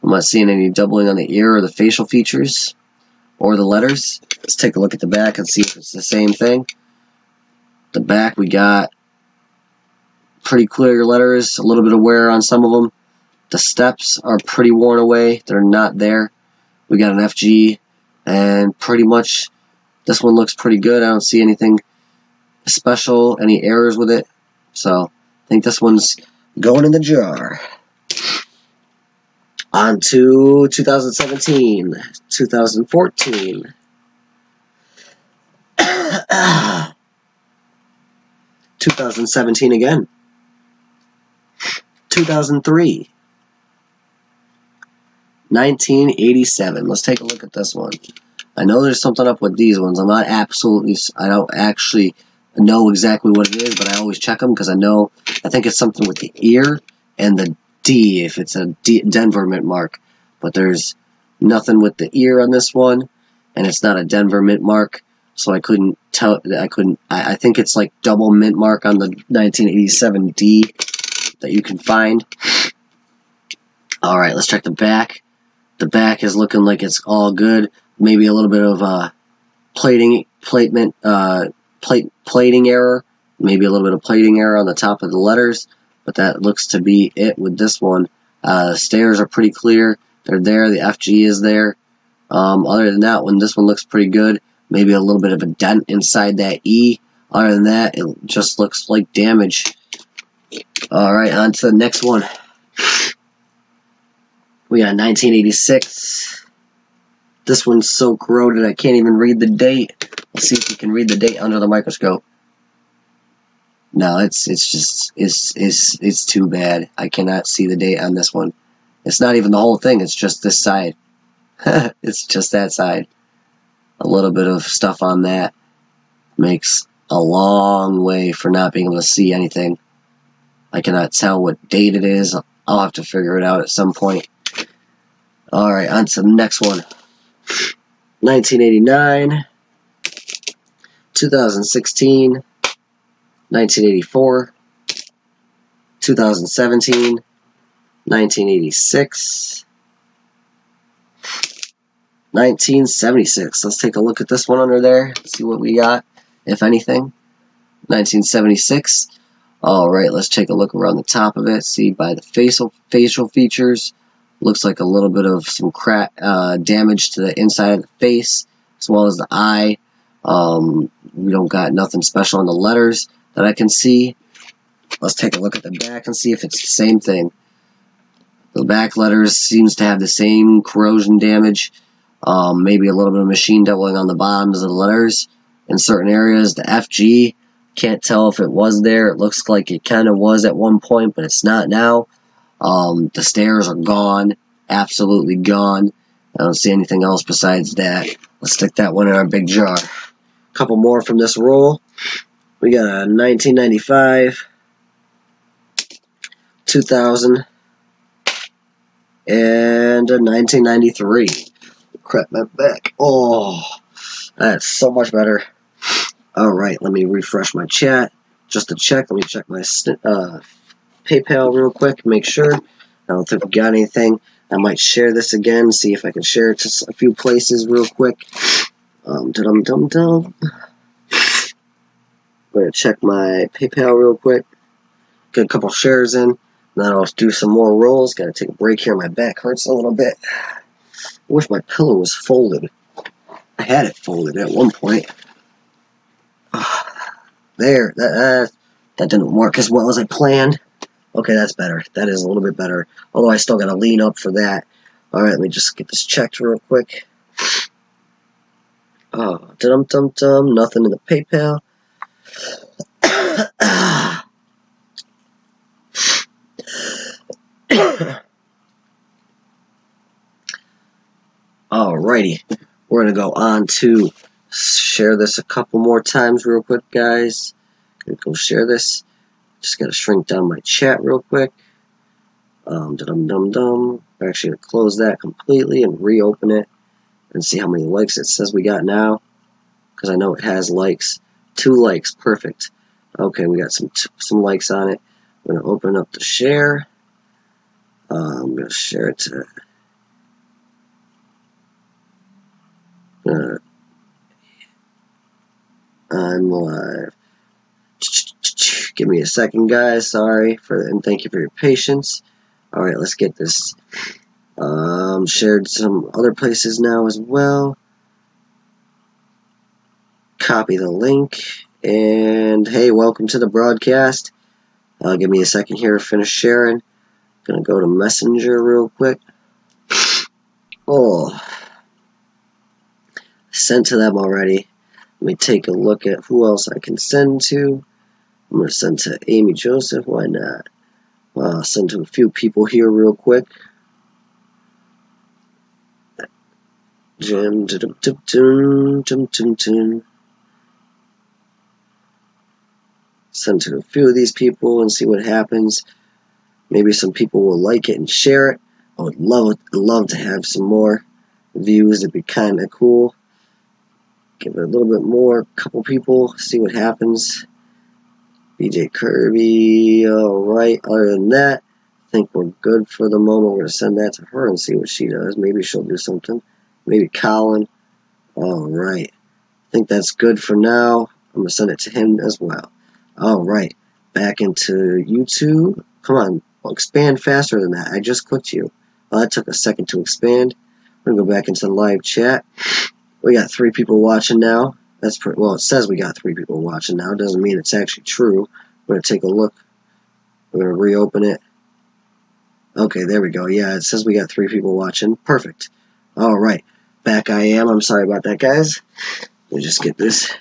I'm not seeing any doubling on the ear or the facial features or the letters. Let's take a look at the back and see if it's the same thing. The back, we got pretty clear letters, a little bit of wear on some of them. The steps are pretty worn away. They're not there. We got an FG, and pretty much this one looks pretty good. I don't see anything special, any errors with it. So I think this one's going in the jar. On to 2017, 2014, 2017 again, 2003, 1987. Let's take a look at this one. I know there's something up with these ones. I don't actually know exactly what it is, but I always check them because I think it's something with the ear and the D, if it's a Denver mint mark, but there's nothing with the ear on this one, and it's not a Denver mint mark, so I couldn't tell. I think it's like double mint mark on the 1987 D that you can find. All right, let's check the back. The back is looking like it's all good. Maybe a little bit of plating error. Maybe a little bit of plating error on the top of the letters. But that looks to be it with this one. Stairs are pretty clear. They're there. The FG is there. Other than that one, this one looks pretty good. Maybe a little bit of a dent inside that E. Other than that, it just looks like damage. Alright, on to the next one. We got 1986. This one's so corroded I can't even read the date. Let's see if you can read the date under the microscope. No, it's too bad. I cannot see the date on this one. It's not even the whole thing, it's just this side. It's just that side. A little bit of stuff on that makes a long way for not being able to see anything. I cannot tell what date it is. I'll have to figure it out at some point. Alright, on to the next one. 1989, 2016, 1984, 2017, 1986, 1976. Let's take a look at this one under there, see what we got, if anything. 1976. Alright, let's take a look around the top of it. See, by the facial features, looks like a little bit of some damage to the inside of the face, as well as the eye. We don't got nothing special on the letters that I can see. Let's take a look at the back and see if it's the same thing. The back letters seems to have the same corrosion damage. Maybe a little bit of machine doubling on the bottoms of the letters in certain areas. The FG, can't tell if it was there. It looks like it kind of was at one point, but it's not now. The stairs are gone, absolutely gone. I don't see anything else besides that. Let's stick that one in our big jar. A couple more from this roll. We got a 1995, 2000, and a 1993. Crap, my back. Oh, that's so much better. Alright, let me refresh my chat. Just to check, let me check my PayPal real quick, make sure. I don't think we got anything. I might share this again, see if I can share it to a few places real quick. I'm going to check my PayPal real quick. Get a couple shares in. Then I'll do some more rolls. Got to take a break here. My back hurts a little bit. I wish my pillow was folded. I had it folded at one point. There, that didn't work as well as I planned. Okay, that's better. That is a little bit better. Although I still got to lean up for that. Alright, let me just get this checked real quick. Oh, nothing in the PayPal. Alrighty, we're going to go on to share this a couple more times real quick, guys. Gonna go share this. Just got to shrink down my chat real quick. We're actually going to close that completely and reopen it and see how many likes it says we got now, because I know it has likes. 2 likes, perfect. Okay, we got some likes on it. I'm going to open up the share. I'm going to share it to I'm live. Give me a second, guys. Sorry and thank you for your patience. Alright, let's get this shared some other places now as well. Copy the link. And hey, welcome to the broadcast. Give me a second here to finish sharing. Gonna go to Messenger real quick. Oh, sent to them already. Let me take a look at who else I can send to. I'm going to send to Amy Joseph. Why not? Send to a few people here real quick. Send to a few of these people and see what happens. Maybe some people will like it and share it. I would love to have some more views. It'd be kind of cool. Give it a little bit more. A couple people. See what happens. BJ Kirby. Alright. Other than that, I think we're good for the moment. We're going to send that to her and see what she does. Maybe she'll do something. Maybe Colin. Alright. I think that's good for now. I'm going to send it to him as well. Alright. Back into YouTube. Come on. Expand faster than that. I just clicked you. Well, that took a second to expand. We're going to go back into the live chat. We got 3 people watching now. That's pretty well. It says we got 3 people watching now. It doesn't mean it's actually true. We're going to take a look. We're going to reopen it. Okay, there we go. Yeah, it says we got 3 people watching. Perfect. Alright. Back I am. I'm sorry about that, guys. Let me just get this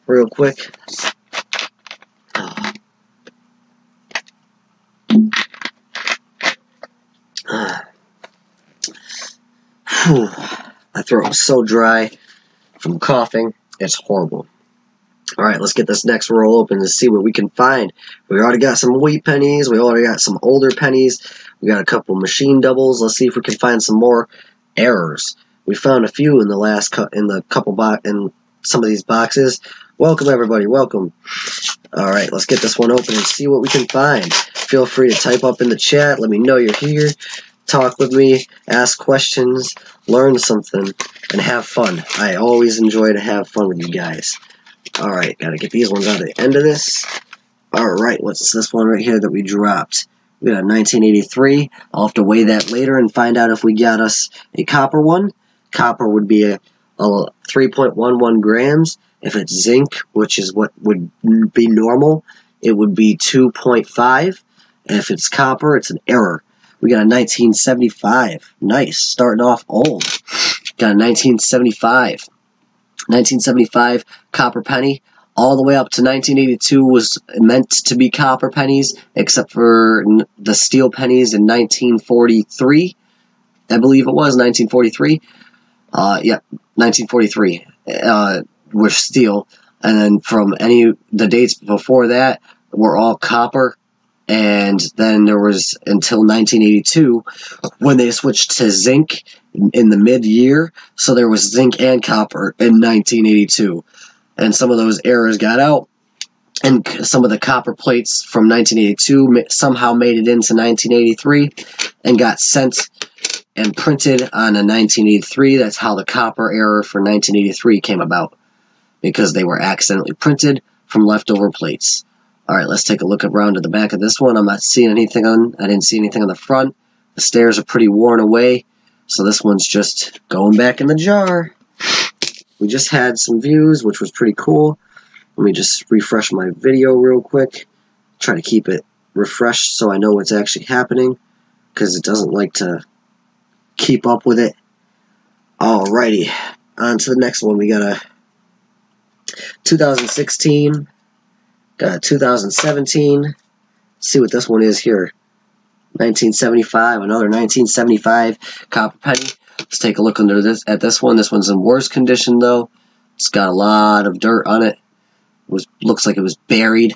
real quick. My throat is so dry from coughing. It's horrible. Alright, let's get this next roll open and see what we can find. We already got some wheat pennies. We already got some older pennies. We got a couple machine doubles. Let's see if we can find some more errors. We found a few in the in some of these boxes. Welcome everybody, welcome. Alright, let's get this one open and see what we can find. Feel free to type up in the chat. Let me know you're here. Talk with me, ask questions, learn something, and have fun. I always enjoy to have fun with you guys. Alright, gotta get these ones out of the end of this. Alright, what's this one right here that we dropped? We got a 1983. I'll have to weigh that later and find out if we got us a copper one. Copper would be a 3.11 grams. If it's zinc, which is what would be normal, it would be 2.5. And if it's copper, it's an error. We got a 1975. Nice, starting off old. Got a 1975. 1975 copper penny. All the way up to 1982 was meant to be copper pennies, except for the steel pennies in 1943. I believe it was 1943. Yeah, 1943 were steel, and then from the dates before that were all copper. And then there was until 1982 when they switched to zinc in the mid-year. So there was zinc and copper in 1982. And some of those errors got out. And some of the copper plates from 1982 somehow made it into 1983 and got sent and printed on a 1983. That's how the copper error for 1983 came about, because they were accidentally printed from leftover plates. Alright, let's take a look around to the back of this one. I'm not seeing anything I didn't see anything on the front. The stairs are pretty worn away, so this one's just going back in the jar. We just had some views, which was pretty cool. Let me just refresh my video real quick. Try to keep it refreshed so I know what's actually happening, because it doesn't like to keep up with it. Alrighty, on to the next one. We got a 2016. Got a 2017. Let's see what this one is here. 1975, another 1975 copper penny. Let's take a look at this one. This one's in worse condition though. It's got a lot of dirt on it. Looks like it was buried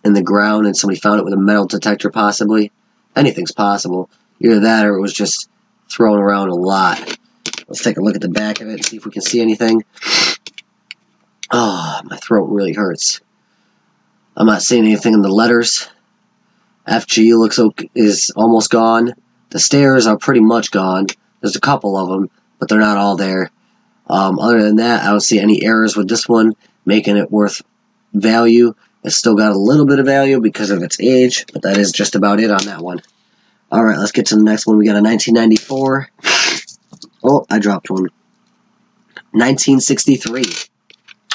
in the ground and somebody found it with a metal detector possibly. Anything's possible. Either that or it was just thrown around a lot. Let's take a look at the back of it and see if we can see anything. Oh, my throat really hurts. I'm not seeing anything in the letters. FG is almost gone. The stairs are pretty much gone. There's a couple of them, but they're not all there. Other than that, I don't see any errors with this one, making it worth value. It's still got a little bit of value because of its age, but that is just about it on that one. Alright, let's get to the next one. We got a 1994. Oh, I dropped one. 1963.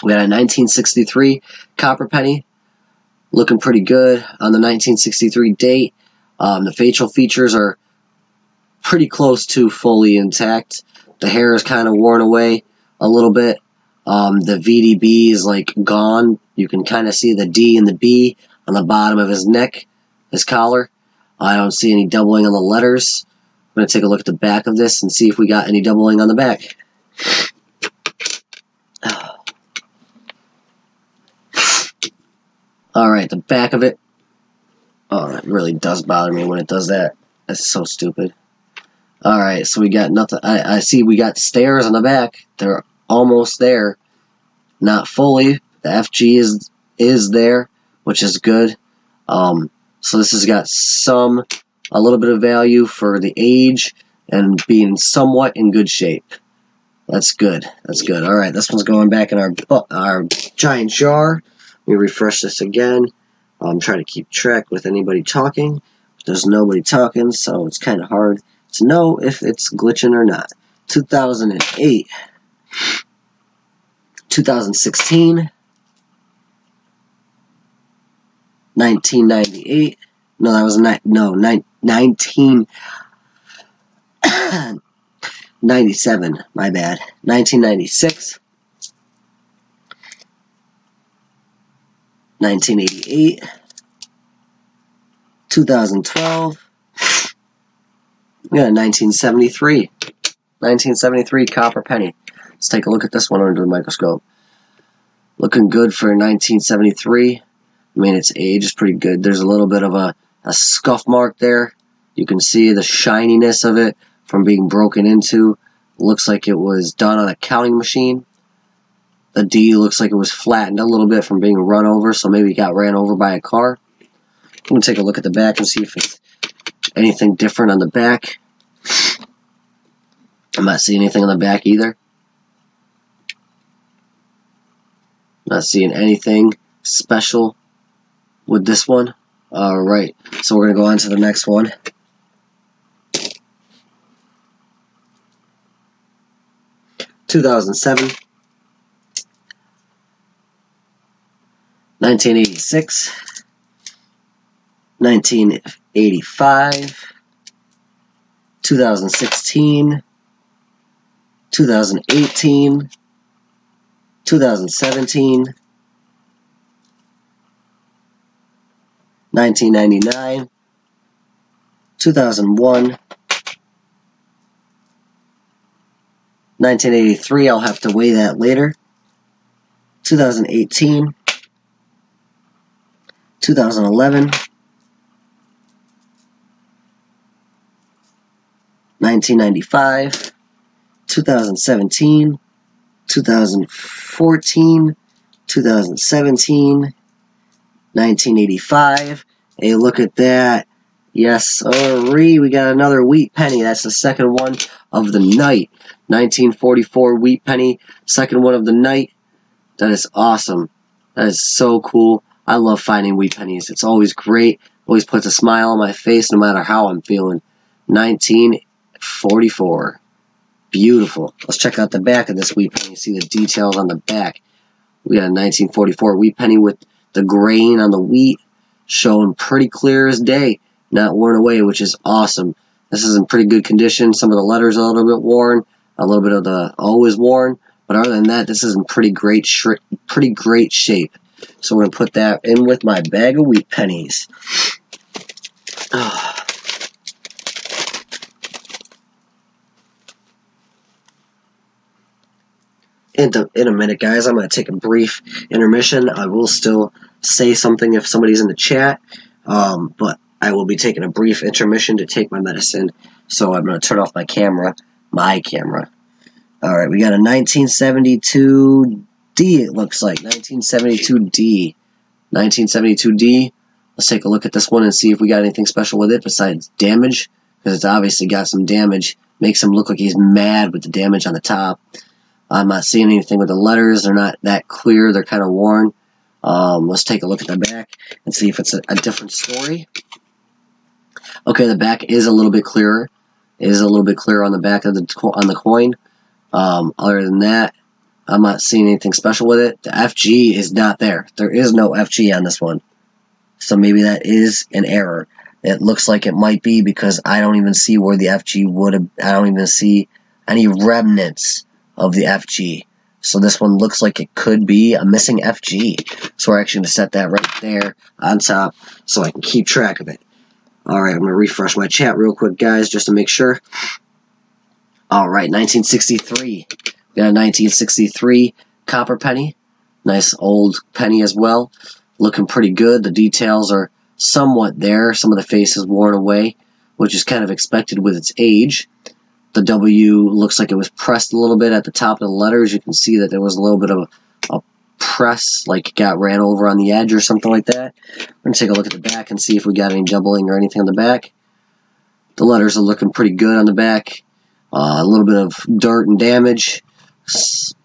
We got a 1963 copper penny. Looking pretty good on the 1963 date. The facial features are pretty close to fully intact. The hair is kind of worn away a little bit. The VDB is like gone. You can kind of see the D and the B on the bottom of his neck, his collar. I don't see any doubling on the letters. I'm going to take a look at the back of this and see if we got any doubling on the back. Alright, the back of it. Oh, it really does bother me when it does that. That's so stupid. Alright, so we got nothing. I see we got stairs on the back. They're almost there. Not fully. The FG is there, which is good. So this has got a little bit of value for the age and being somewhat in good shape. That's good. That's good. Alright, this one's going back in our giant jar. Let me refresh this again. I'm trying to keep track with anybody talking. There's nobody talking, so it's kind of hard to know if it's glitching or not. 2008. 2016. 1998. No, that was 1997. My bad. 1996. 1988, 2012, we got a 1973 copper penny. Let's take a look at this one under the microscope. Looking good for 1973. I mean, its age is pretty good. There's a little bit of a scuff mark there. You can see the shininess of it from being broken into. Looks like it was done on a counting machine. The D looks like it was flattened a little bit from being run over, so maybe it got ran over by a car. I'm going to take a look at the back and see if it's anything different on the back. I'm not seeing anything on the back either. Not seeing anything special with this one. Alright, so we're going to go on to the next one. (2007), 1986, 1985, 2016, 2018, 2017, 1999, 2001, 1983, I'll have to weigh that later, 2018, 2011, 1995, 2017, 2014, 2017, 1985. Hey, look at that. Yes, sorry, we got another wheat penny. That's the second one of the night. 1944 wheat penny, second one of the night. That is awesome. That is so cool. I love finding wheat pennies. It's always great. Always puts a smile on my face no matter how I'm feeling. 1944. Beautiful. Let's check out the back of this wheat penny. See the details on the back. We got a 1944 wheat penny with the grain on the wheat showing pretty clear as day. Not worn away, which is awesome. This is in pretty good condition. Some of the letters are a little bit worn. A little bit of the O is worn. But other than that, this is in pretty great shape. So we're going to put that in with my bag of wheat pennies. In a minute, guys, I'm going to take a brief intermission. I will still say something if somebody's in the chat, but I will be taking a brief intermission to take my medicine. So I'm going to turn off my camera. Alright, we got a 1972D, it looks like. 1972D. 1972D. Let's take a look at this one and see if we got anything special with it besides damage, because it's obviously got some damage. Makes him look like he's mad with the damage on the top. I'm not seeing anything with the letters. They're not that clear. They're kind of worn. Let's take a look at the back and see if it's a different story. Okay, the back is a little bit clearer. It is a little bit clearer on the back of the coin. Other than that, I'm not seeing anything special with it. The FG is not there. There is no FG on this one. So maybe that is an error. It looks like it might be because I don't even see where the FG would have. I don't even see any remnants of the FG. So this one looks like it could be a missing FG. So we're actually going to set that right there on top so I can keep track of it. Alright, I'm going to refresh my chat real quick, guys, just to make sure. Alright, 1963. We got a 1963 copper penny. Nice old penny as well. Looking pretty good. The details are somewhat there. Some of the face is worn away, which is kind of expected with its age. The W looks like it was pressed a little bit at the top of the letters. You can see that there was a little bit of a press, like it got ran over on the edge or something like that. We're going to take a look at the back and see if we got any doubling or anything on the back. The letters are looking pretty good on the back. A little bit of dirt and damage.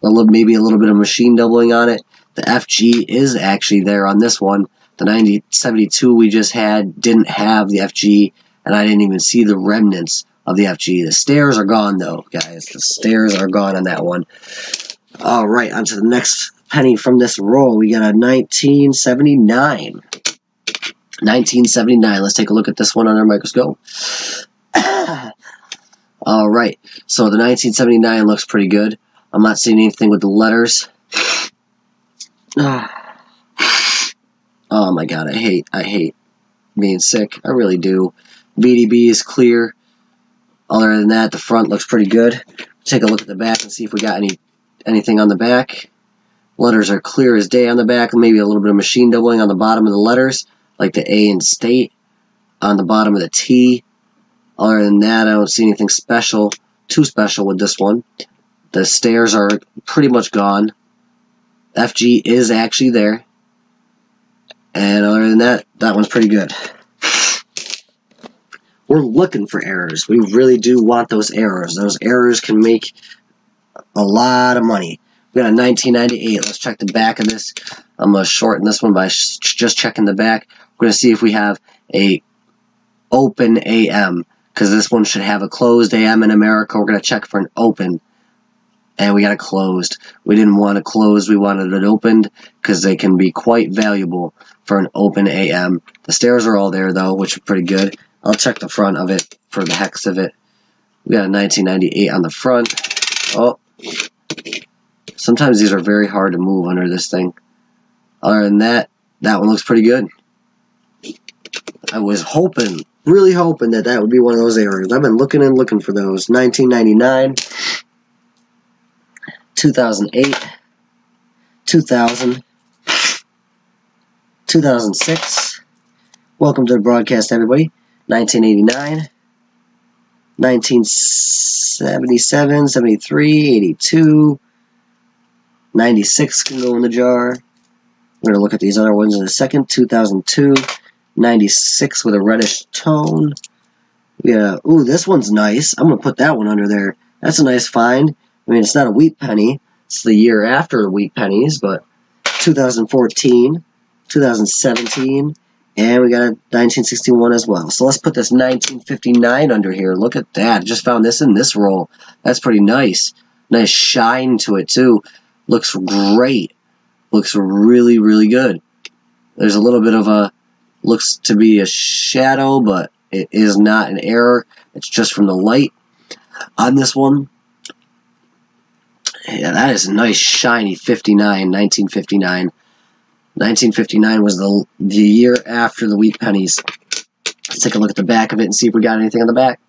Maybe a little bit of machine doubling on it. The FG is actually there on this one. The 1972 we just had didn't have the FG, and I didn't even see the remnants of the FG. The stairs are gone, though, guys. The stairs are gone on that one. Alright, on to the next penny from this roll. We got a 1979. 1979. Let's take a look at this one under a microscope. Alright, so the 1979 looks pretty good. I'm not seeing anything with the letters. Oh my god, I hate being sick. I really do. VDB is clear. Other than that, the front looks pretty good. Take a look at the back and see if we got anything on the back. Letters are clear as day on the back, maybe a little bit of machine doubling on the bottom of the letters, like the A in state, on the bottom of the T. Other than that, I don't see anything special, too special with this one. The stairs are pretty much gone. FG is actually there. And other than that, that one's pretty good. We're looking for errors. We really do want those errors. Those errors can make a lot of money. We got a 1998. Let's check the back of this. I'm going to shorten this one by just checking the back. We're going to see if we have a open AM, because this one should have a closed AM in America. We're going to check for an open, and we got it closed. We didn't want it closed. We wanted it opened because they can be quite valuable for an open AM. The stairs are all there, though, which are pretty good. I'll check the front of it for the hex of it. We got a 1998 on the front. Oh, sometimes these are very hard to move under this thing. Other than that, that one looks pretty good. I was hoping, really hoping that that would be one of those errors. I've been looking and looking for those. 1999, 2008, 2000, 2006. Welcome to the broadcast, everybody. 1989, 1977, 73, 82, 96 can go in the jar. We're going to look at these other ones in a second. 2002, 96 with a reddish tone. Yeah, ooh, this one's nice. I'm going to put that one under there. That's a nice find. I mean, it's not a wheat penny. It's the year after the wheat pennies, but 2014, 2017, and we got a 1961 as well. So let's put this 1959 under here. Look at that. Just found this in this roll. That's pretty nice. Nice shine to it, too. Looks great. Looks really, really good. There's a little bit of a, looks to be a shadow, but it is not an error. It's just from the light on this one. Yeah, that is a nice shiny 59, 1959. 1959 was the year after the wheat pennies. Let's take a look at the back of it and see if we got anything on the back.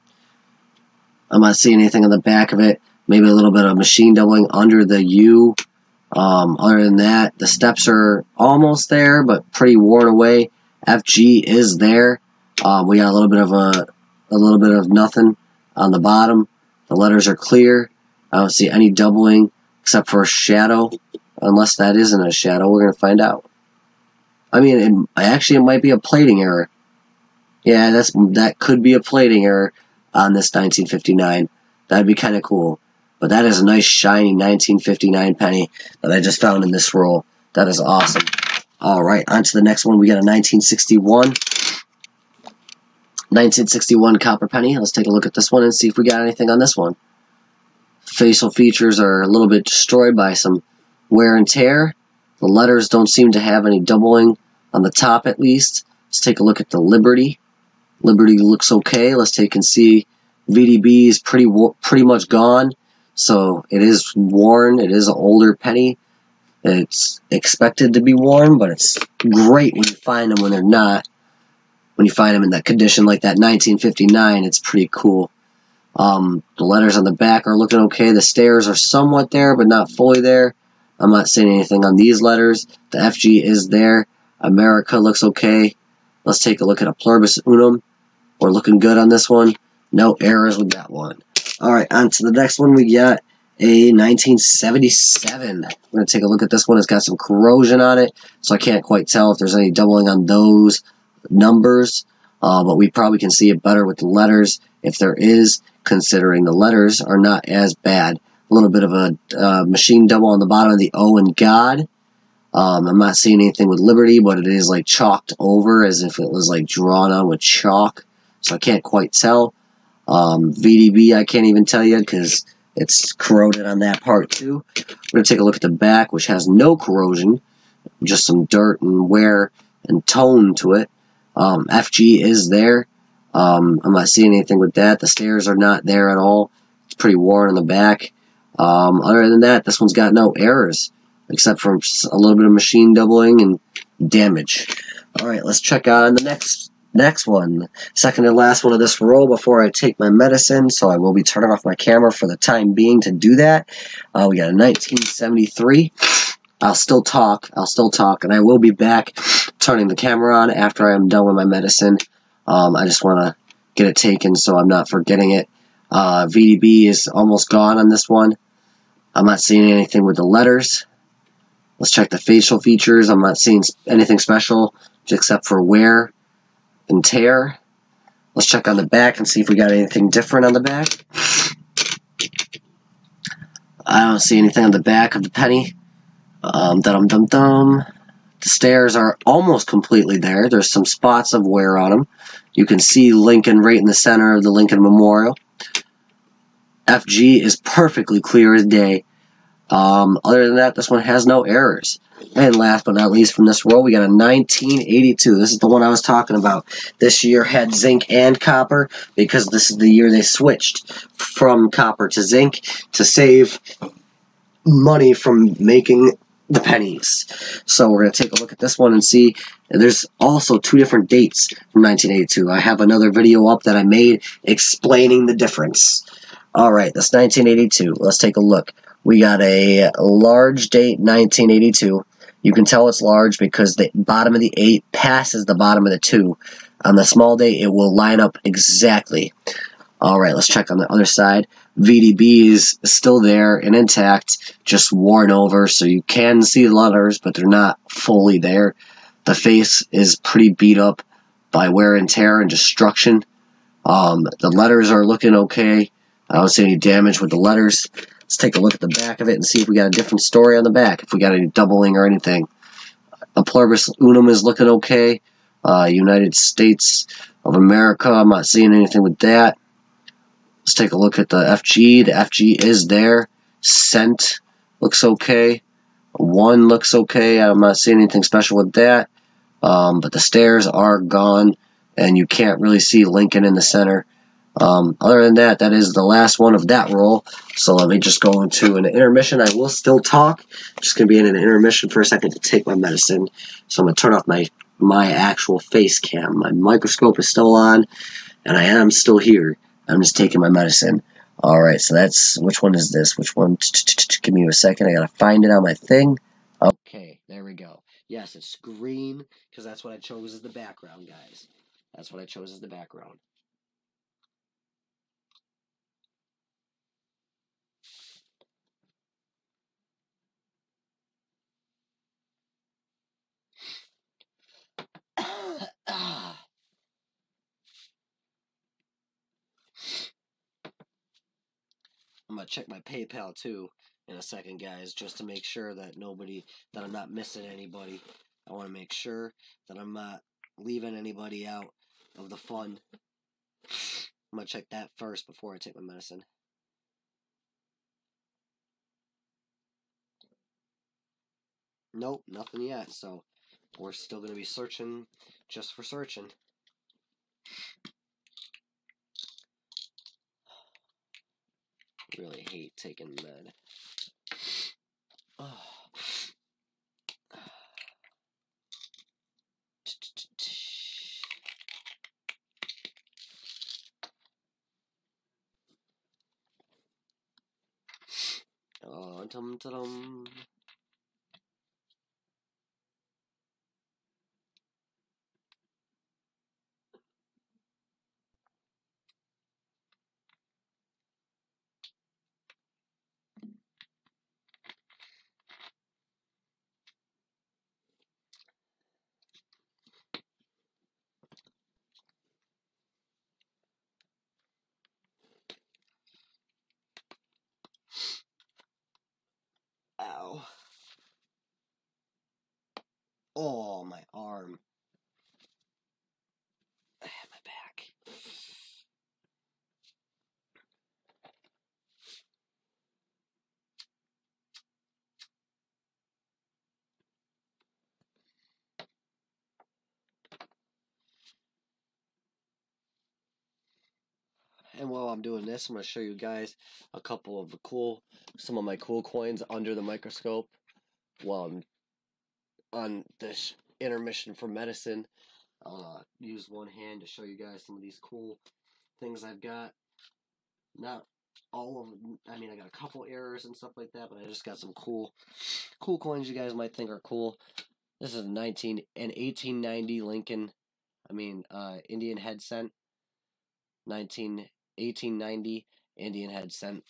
I'm not seeing anything on the back of it. Maybe a little bit of machine doubling under the U. Other than that, the steps are almost there, but pretty worn away. FG is there. We got a little bit of nothing on the bottom. The letters are clear. I don't see any doubling except for a shadow. Unless that isn't a shadow, we're going to find out. I mean, it might be a plating error. Yeah, that could be a plating error on this 1959. That'd be kind of cool. But that is a nice shiny 1959 penny that I just found in this roll. That is awesome. Alright, on to the next one. We got a 1961. 1961 copper penny. Let's take a look at this one and see if we got anything on this one. Facial features are a little bit destroyed by some wear and tear. The letters don't seem to have any doubling on the top, at least. Let's take a look at the Liberty. Liberty looks okay. Let's take and see. VDB is pretty much gone. So it is worn. It is an older penny. It's expected to be worn, but it's great when you find them when they're not. When you find them in that condition like that 1959, it's pretty cool. The letters on the back are looking okay. The stairs are somewhat there, but not fully there. I'm not seeing anything on these letters. The FG is there. America looks okay. Let's take a look at a Pluribus Unum. We're looking good on this one. No errors with that one. Alright, on to the next one. We got a 1977. We're going to take a look at this one. It's got some corrosion on it, so I can't quite tell if there's any doubling on those numbers. But we probably can see it better with the letters if there is, considering the letters are not as bad. A little bit of a machine double on the bottom of the O in God. I'm not seeing anything with Liberty, but it is like chalked over as if it was like drawn on with chalk. So I can't quite tell. VDB I can't even tell you because it's corroded on that part too. We're going to take a look at the back, which has no corrosion. Just some dirt and wear and tone to it. FG is there. I'm not seeing anything with that. The stairs are not there at all. It's pretty worn on the back. Other than that, this one's got no errors, except for a little bit of machine doubling and damage. Alright, let's check on the next one. Second and last one of this roll before I take my medicine, so I will be turning off my camera for the time being to do that. We got a 1973. I'll still talk, and I will be back turning the camera on after I'm done with my medicine. I just want to get it taken so I'm not forgetting it. VDB is almost gone on this one. I'm not seeing anything with the letters. Let's check the facial features. I'm not seeing anything special except for wear and tear. Let's check on the back and see if we got anything different on the back. I don't see anything on the back of the penny. The stairs are almost completely there. There's some spots of wear on them. You can see Lincoln right in the center of the Lincoln Memorial. FG is perfectly clear as day. Other than that, this one has no errors. And last but not least from this roll, we got a 1982. This is the one I was talking about. This year had zinc and copper because this is the year they switched from copper to zinc to save money from making the pennies. So we're going to take a look at this one and see. There's also 2 different dates from 1982. I have another video up that I made explaining the difference. Alright, that's 1982. Let's take a look. We got a large date, 1982. You can tell it's large because the bottom of the 8 passes the bottom of the 2. On the small date, it will line up exactly. Alright, let's check on the other side. VDB is still there and intact, just worn over, so you can see the letters, but they're not fully there. The face is pretty beat up by wear and tear and destruction. The letters are looking okay. I don't see any damage with the letters. Let's take a look at the back of it and see if we got a different story on the back, if we got any doubling or anything. A pluribus unum is looking okay. United States of America, I'm not seeing anything with that. Let's take a look at the FG. The FG is there. Cent looks okay. 1 looks okay. I'm not seeing anything special with that. But the stairs are gone, and you can't really see Lincoln in the center. Other than that, that is the last one of that roll. So let me just go into an intermission. I will still talk. I'm just going to be in an intermission for a second to take my medicine. So I'm going to turn off my actual face cam. My microscope is still on, and I am still here. I'm just taking my medicine. Alright, so that's... Which one is this? Which one? Give me a second. I gotta find it on my thing. Okay, there we go. Yes, it's green, because that's what I chose as the background, guys. That's what I chose as the background. I'm gonna check my PayPal too in a second, guys, just to make sure that that I'm not missing anybody. I want to make sure that I'm not leaving anybody out of the fun. I'm gonna check that first before I take my medicine. Nope, nothing yet, so we're still gonna be searching just for searching. Really hate taking med. Oh. Oh, dum-dum. Ow. Oh, my arm. I hit my back. And while I'm doing this, I'm going to show you guys a couple of some of my cool coins under the microscope while I'm on this intermission for medicine. I'll use one hand to show you guys some of these cool things I've got. Not I got a couple errors and stuff like that, but I just got some cool coins you guys might think are cool. This is an 1890 Lincoln, Indian head cent. 1890 Indian head cent.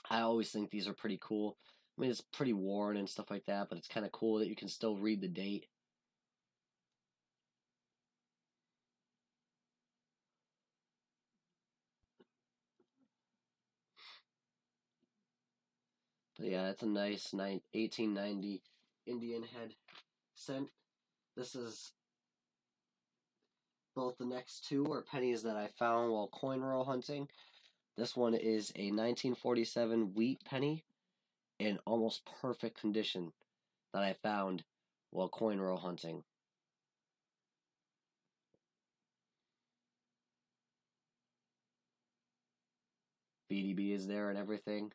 I always think these are pretty cool. It's pretty worn and stuff like that, but it's kind of cool that you can still read the date. But yeah, it's a nice 1890 Indian head cent. This is both the next two are pennies that I found while coin roll hunting. This one is a 1947 wheat penny in almost perfect condition that I found while coin roll hunting. VDB is there and everything.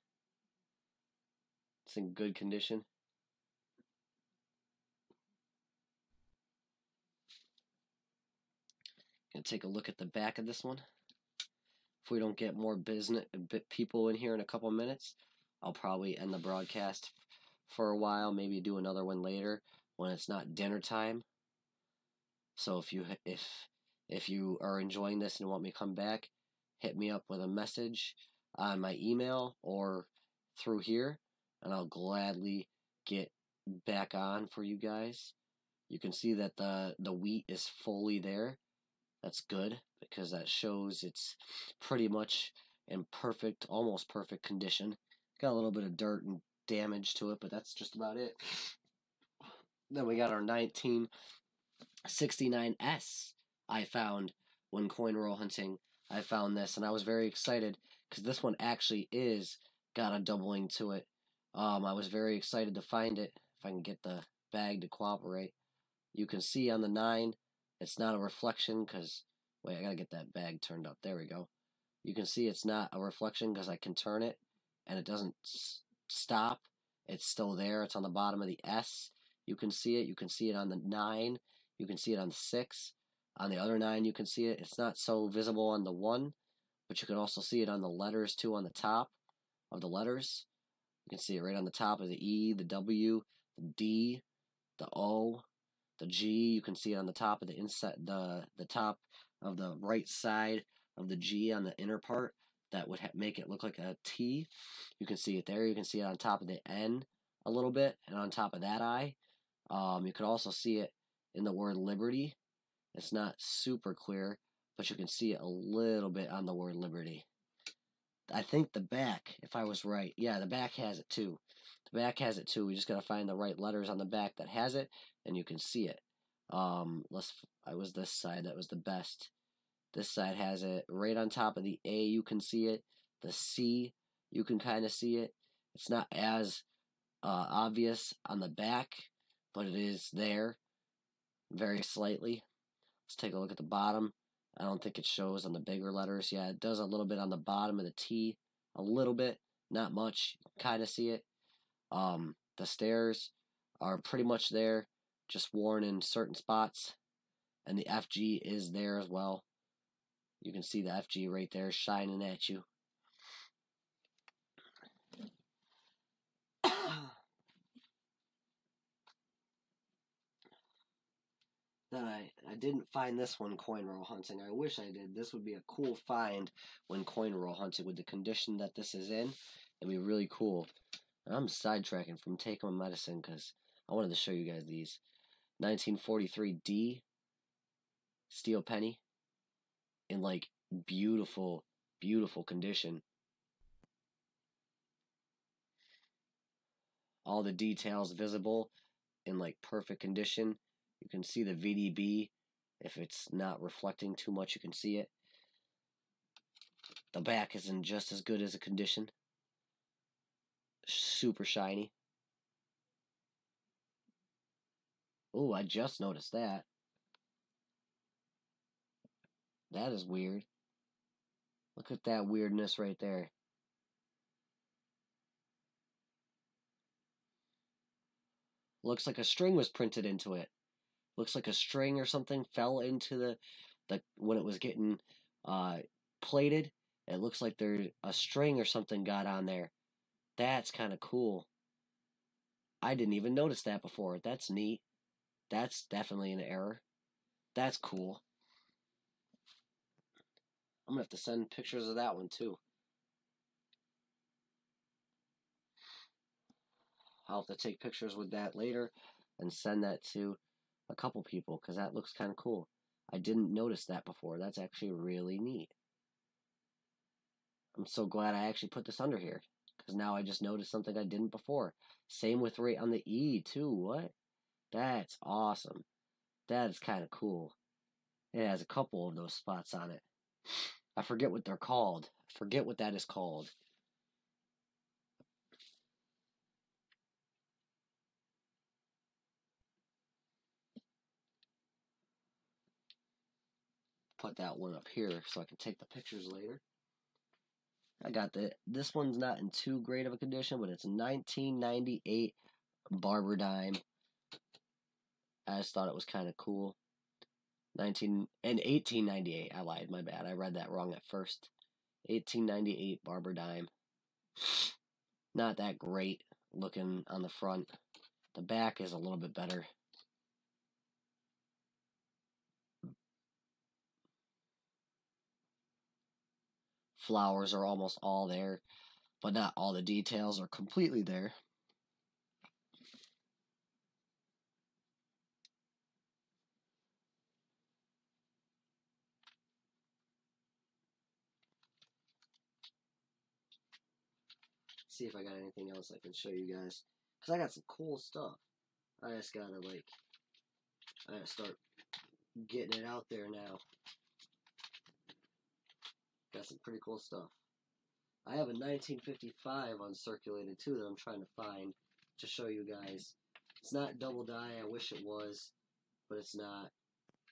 It's in good condition. Gonna take a look at the back of this one. If we don't get more people in here in a couple minutes, I'll probably end the broadcast for a while. Maybe do another one later when it's not dinner time. So if you are enjoying this and want me to come back, hit me up with a message on my email or through here, and I'll gladly get back on for you guys. You can see that the wheat is fully there. That's good, because that shows it's pretty much in perfect, almost perfect condition. Got a little bit of dirt and damage to it, but that's just about it. Then we got our 1969S I found when coin roll hunting. I found this, and I was very excited, because this one actually got a doubling to it. I was very excited to find it, if I can get the bag to cooperate. You can see on the 9, it's not a reflection, because... Wait, I gotta get that bag turned up. There we go. You can see it's not a reflection because I can turn it, and it doesn't stop. It's still there. It's on the bottom of the S. You can see it. You can see it on the 9. You can see it on the 6. On the other 9, you can see it. It's not so visible on the 1, but you can also see it on the letters, too, on the top of the letters. You can see it right on the top of the E, the W, the D, the O, the G. You can see it on the top of the inside, the top of the right side of the G on the inner part. That would make it look like a T. You can see it there. You can see it on top of the N a little bit, and on top of that I. You could also see it in the word liberty. It's not super clear, but you can see it a little bit on the word liberty. I think the back, if I was right, yeah, the back has it too. The back has it too. We just gotta find the right letters on the back that has it, and you can see it. I was this side that was the best. This side has it right on top of the A. You can see it. The C, you can kind of see it. It's not as obvious on the back, but it is there, very slightly. Let's take a look at the bottom. I don't think it shows on the bigger letters. Yeah, it does a little bit on the bottom of the T. A little bit, not much. Kind of see it. The stairs are pretty much there, just worn in certain spots. And the FG is there as well. You can see the FG right there shining at you. Then I didn't find this one coin roll hunting. I wish I did. This would be a cool find when coin roll hunting with the condition that this is in. It'd be really cool. And I'm sidetracking from taking my medicine because I wanted to show you guys these. 1943 D steel penny in like beautiful, beautiful condition. All the details visible in like perfect condition. You can see the VDB. If it's not reflecting too much, you can see it. The back is in just as good as a condition. Super shiny. Oh, I just noticed that. That is weird. Look at that weirdness right there. Looks like a string was printed into it. Looks like a string or something fell into the when it was getting plated. It looks like there's a string or something got on there. That's kind of cool. I didn't even notice that before. That's neat. That's definitely an error. That's cool. I'm going to have to send pictures of that one too. I'll have to take pictures with that later and send that to a couple people because that looks kind of cool. I didn't notice that before. That's actually really neat. I'm so glad I actually put this under here because now I just noticed something I didn't before. Same with right on the E too. What? That's awesome. That is kind of cool. It has a couple of those spots on it. I forget what they're called. I forget what that is called. Put that one up here so I can take the pictures later. I got this one's not in too great of a condition, but it's a 1998 barber dime. I just thought it was kind of cool. 1898. I lied, my bad. I read that wrong at first. 1898 barber dime. Not that great looking on the front. The back is a little bit better. Flowers are almost all there, but not all the details are completely there. See if I got anything else I can show you guys. Because I got some cool stuff. I just gotta, I gotta start getting it out there now. Got some pretty cool stuff. I have a 1955 uncirculated too that I'm trying to find to show you guys. It's not double die. I wish it was, but it's not.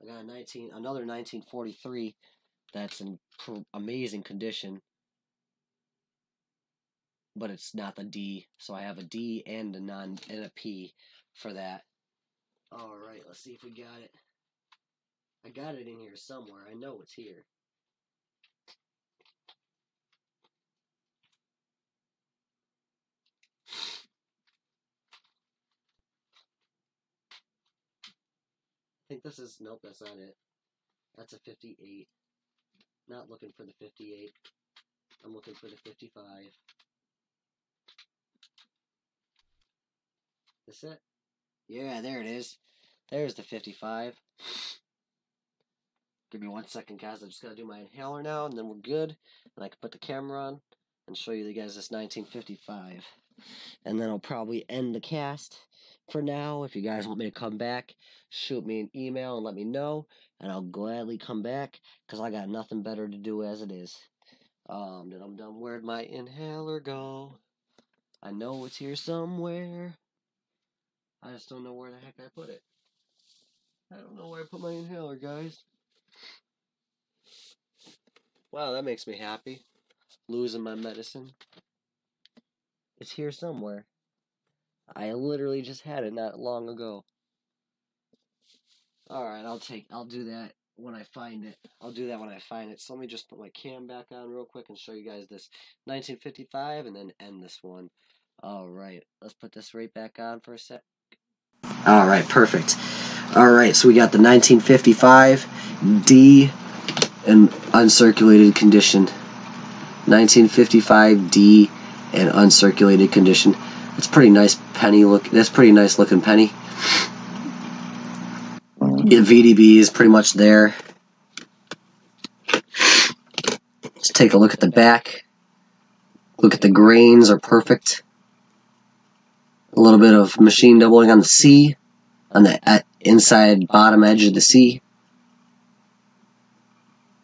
I got another 1943 that's in amazing condition, but it's not the D. So I have a D and a P for that. All right, let's see if we got it. I got it in here somewhere. I know it's here. I think this is, nope, that's not it. That's a 58. Not looking for the 58. I'm looking for the 55. This it? Yeah, there it is. There's the 55. Give me 1 second, guys. I just gotta do my inhaler now, and then we're good. And I can put the camera on and show you guys this 1955. And then I'll probably end the cast for now. If you guys want me to come back, shoot me an email and let me know, and I'll gladly come back, because I got nothing better to do as it is. Where'd my inhaler go? I know it's here somewhere. I just don't know where the heck I put it. I don't know where I put my inhaler, guys. Wow, that makes me happy. Losing my medicine. It's here somewhere. I literally just had it not long ago. Alright, I'll do that when I find it. I'll do that when I find it. So let me just put my cam back on real quick and show you guys this 1955 and then end this one. Alright, let's put this right back on for a sec. Alright, perfect. Alright, so we got the 1955 D in uncirculated condition. 1955 D in uncirculated condition. It's pretty nice penny look. That's pretty nice looking penny. The VDB is pretty much there. Let's take a look at the back. Look at the grains are perfect. A little bit of machine doubling on the C, on the inside bottom edge of the C.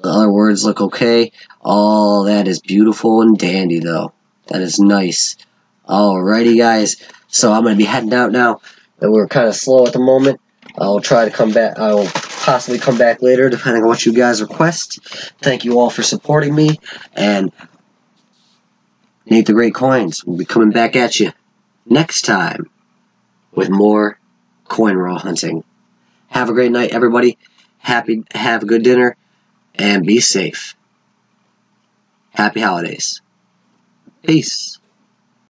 The other words look okay. All that is beautiful and dandy though. That is nice. Alrighty guys, so I'm going to be heading out now. We're kind of slow at the moment. I'll try to come back. I'll possibly come back later depending on what you guys request. Thank you all for supporting me, and Nate the Great Coins will be coming back at you next time with more coin roll hunting. Have a great night, everybody. Have a good dinner, and be safe. Happy holidays. Peace.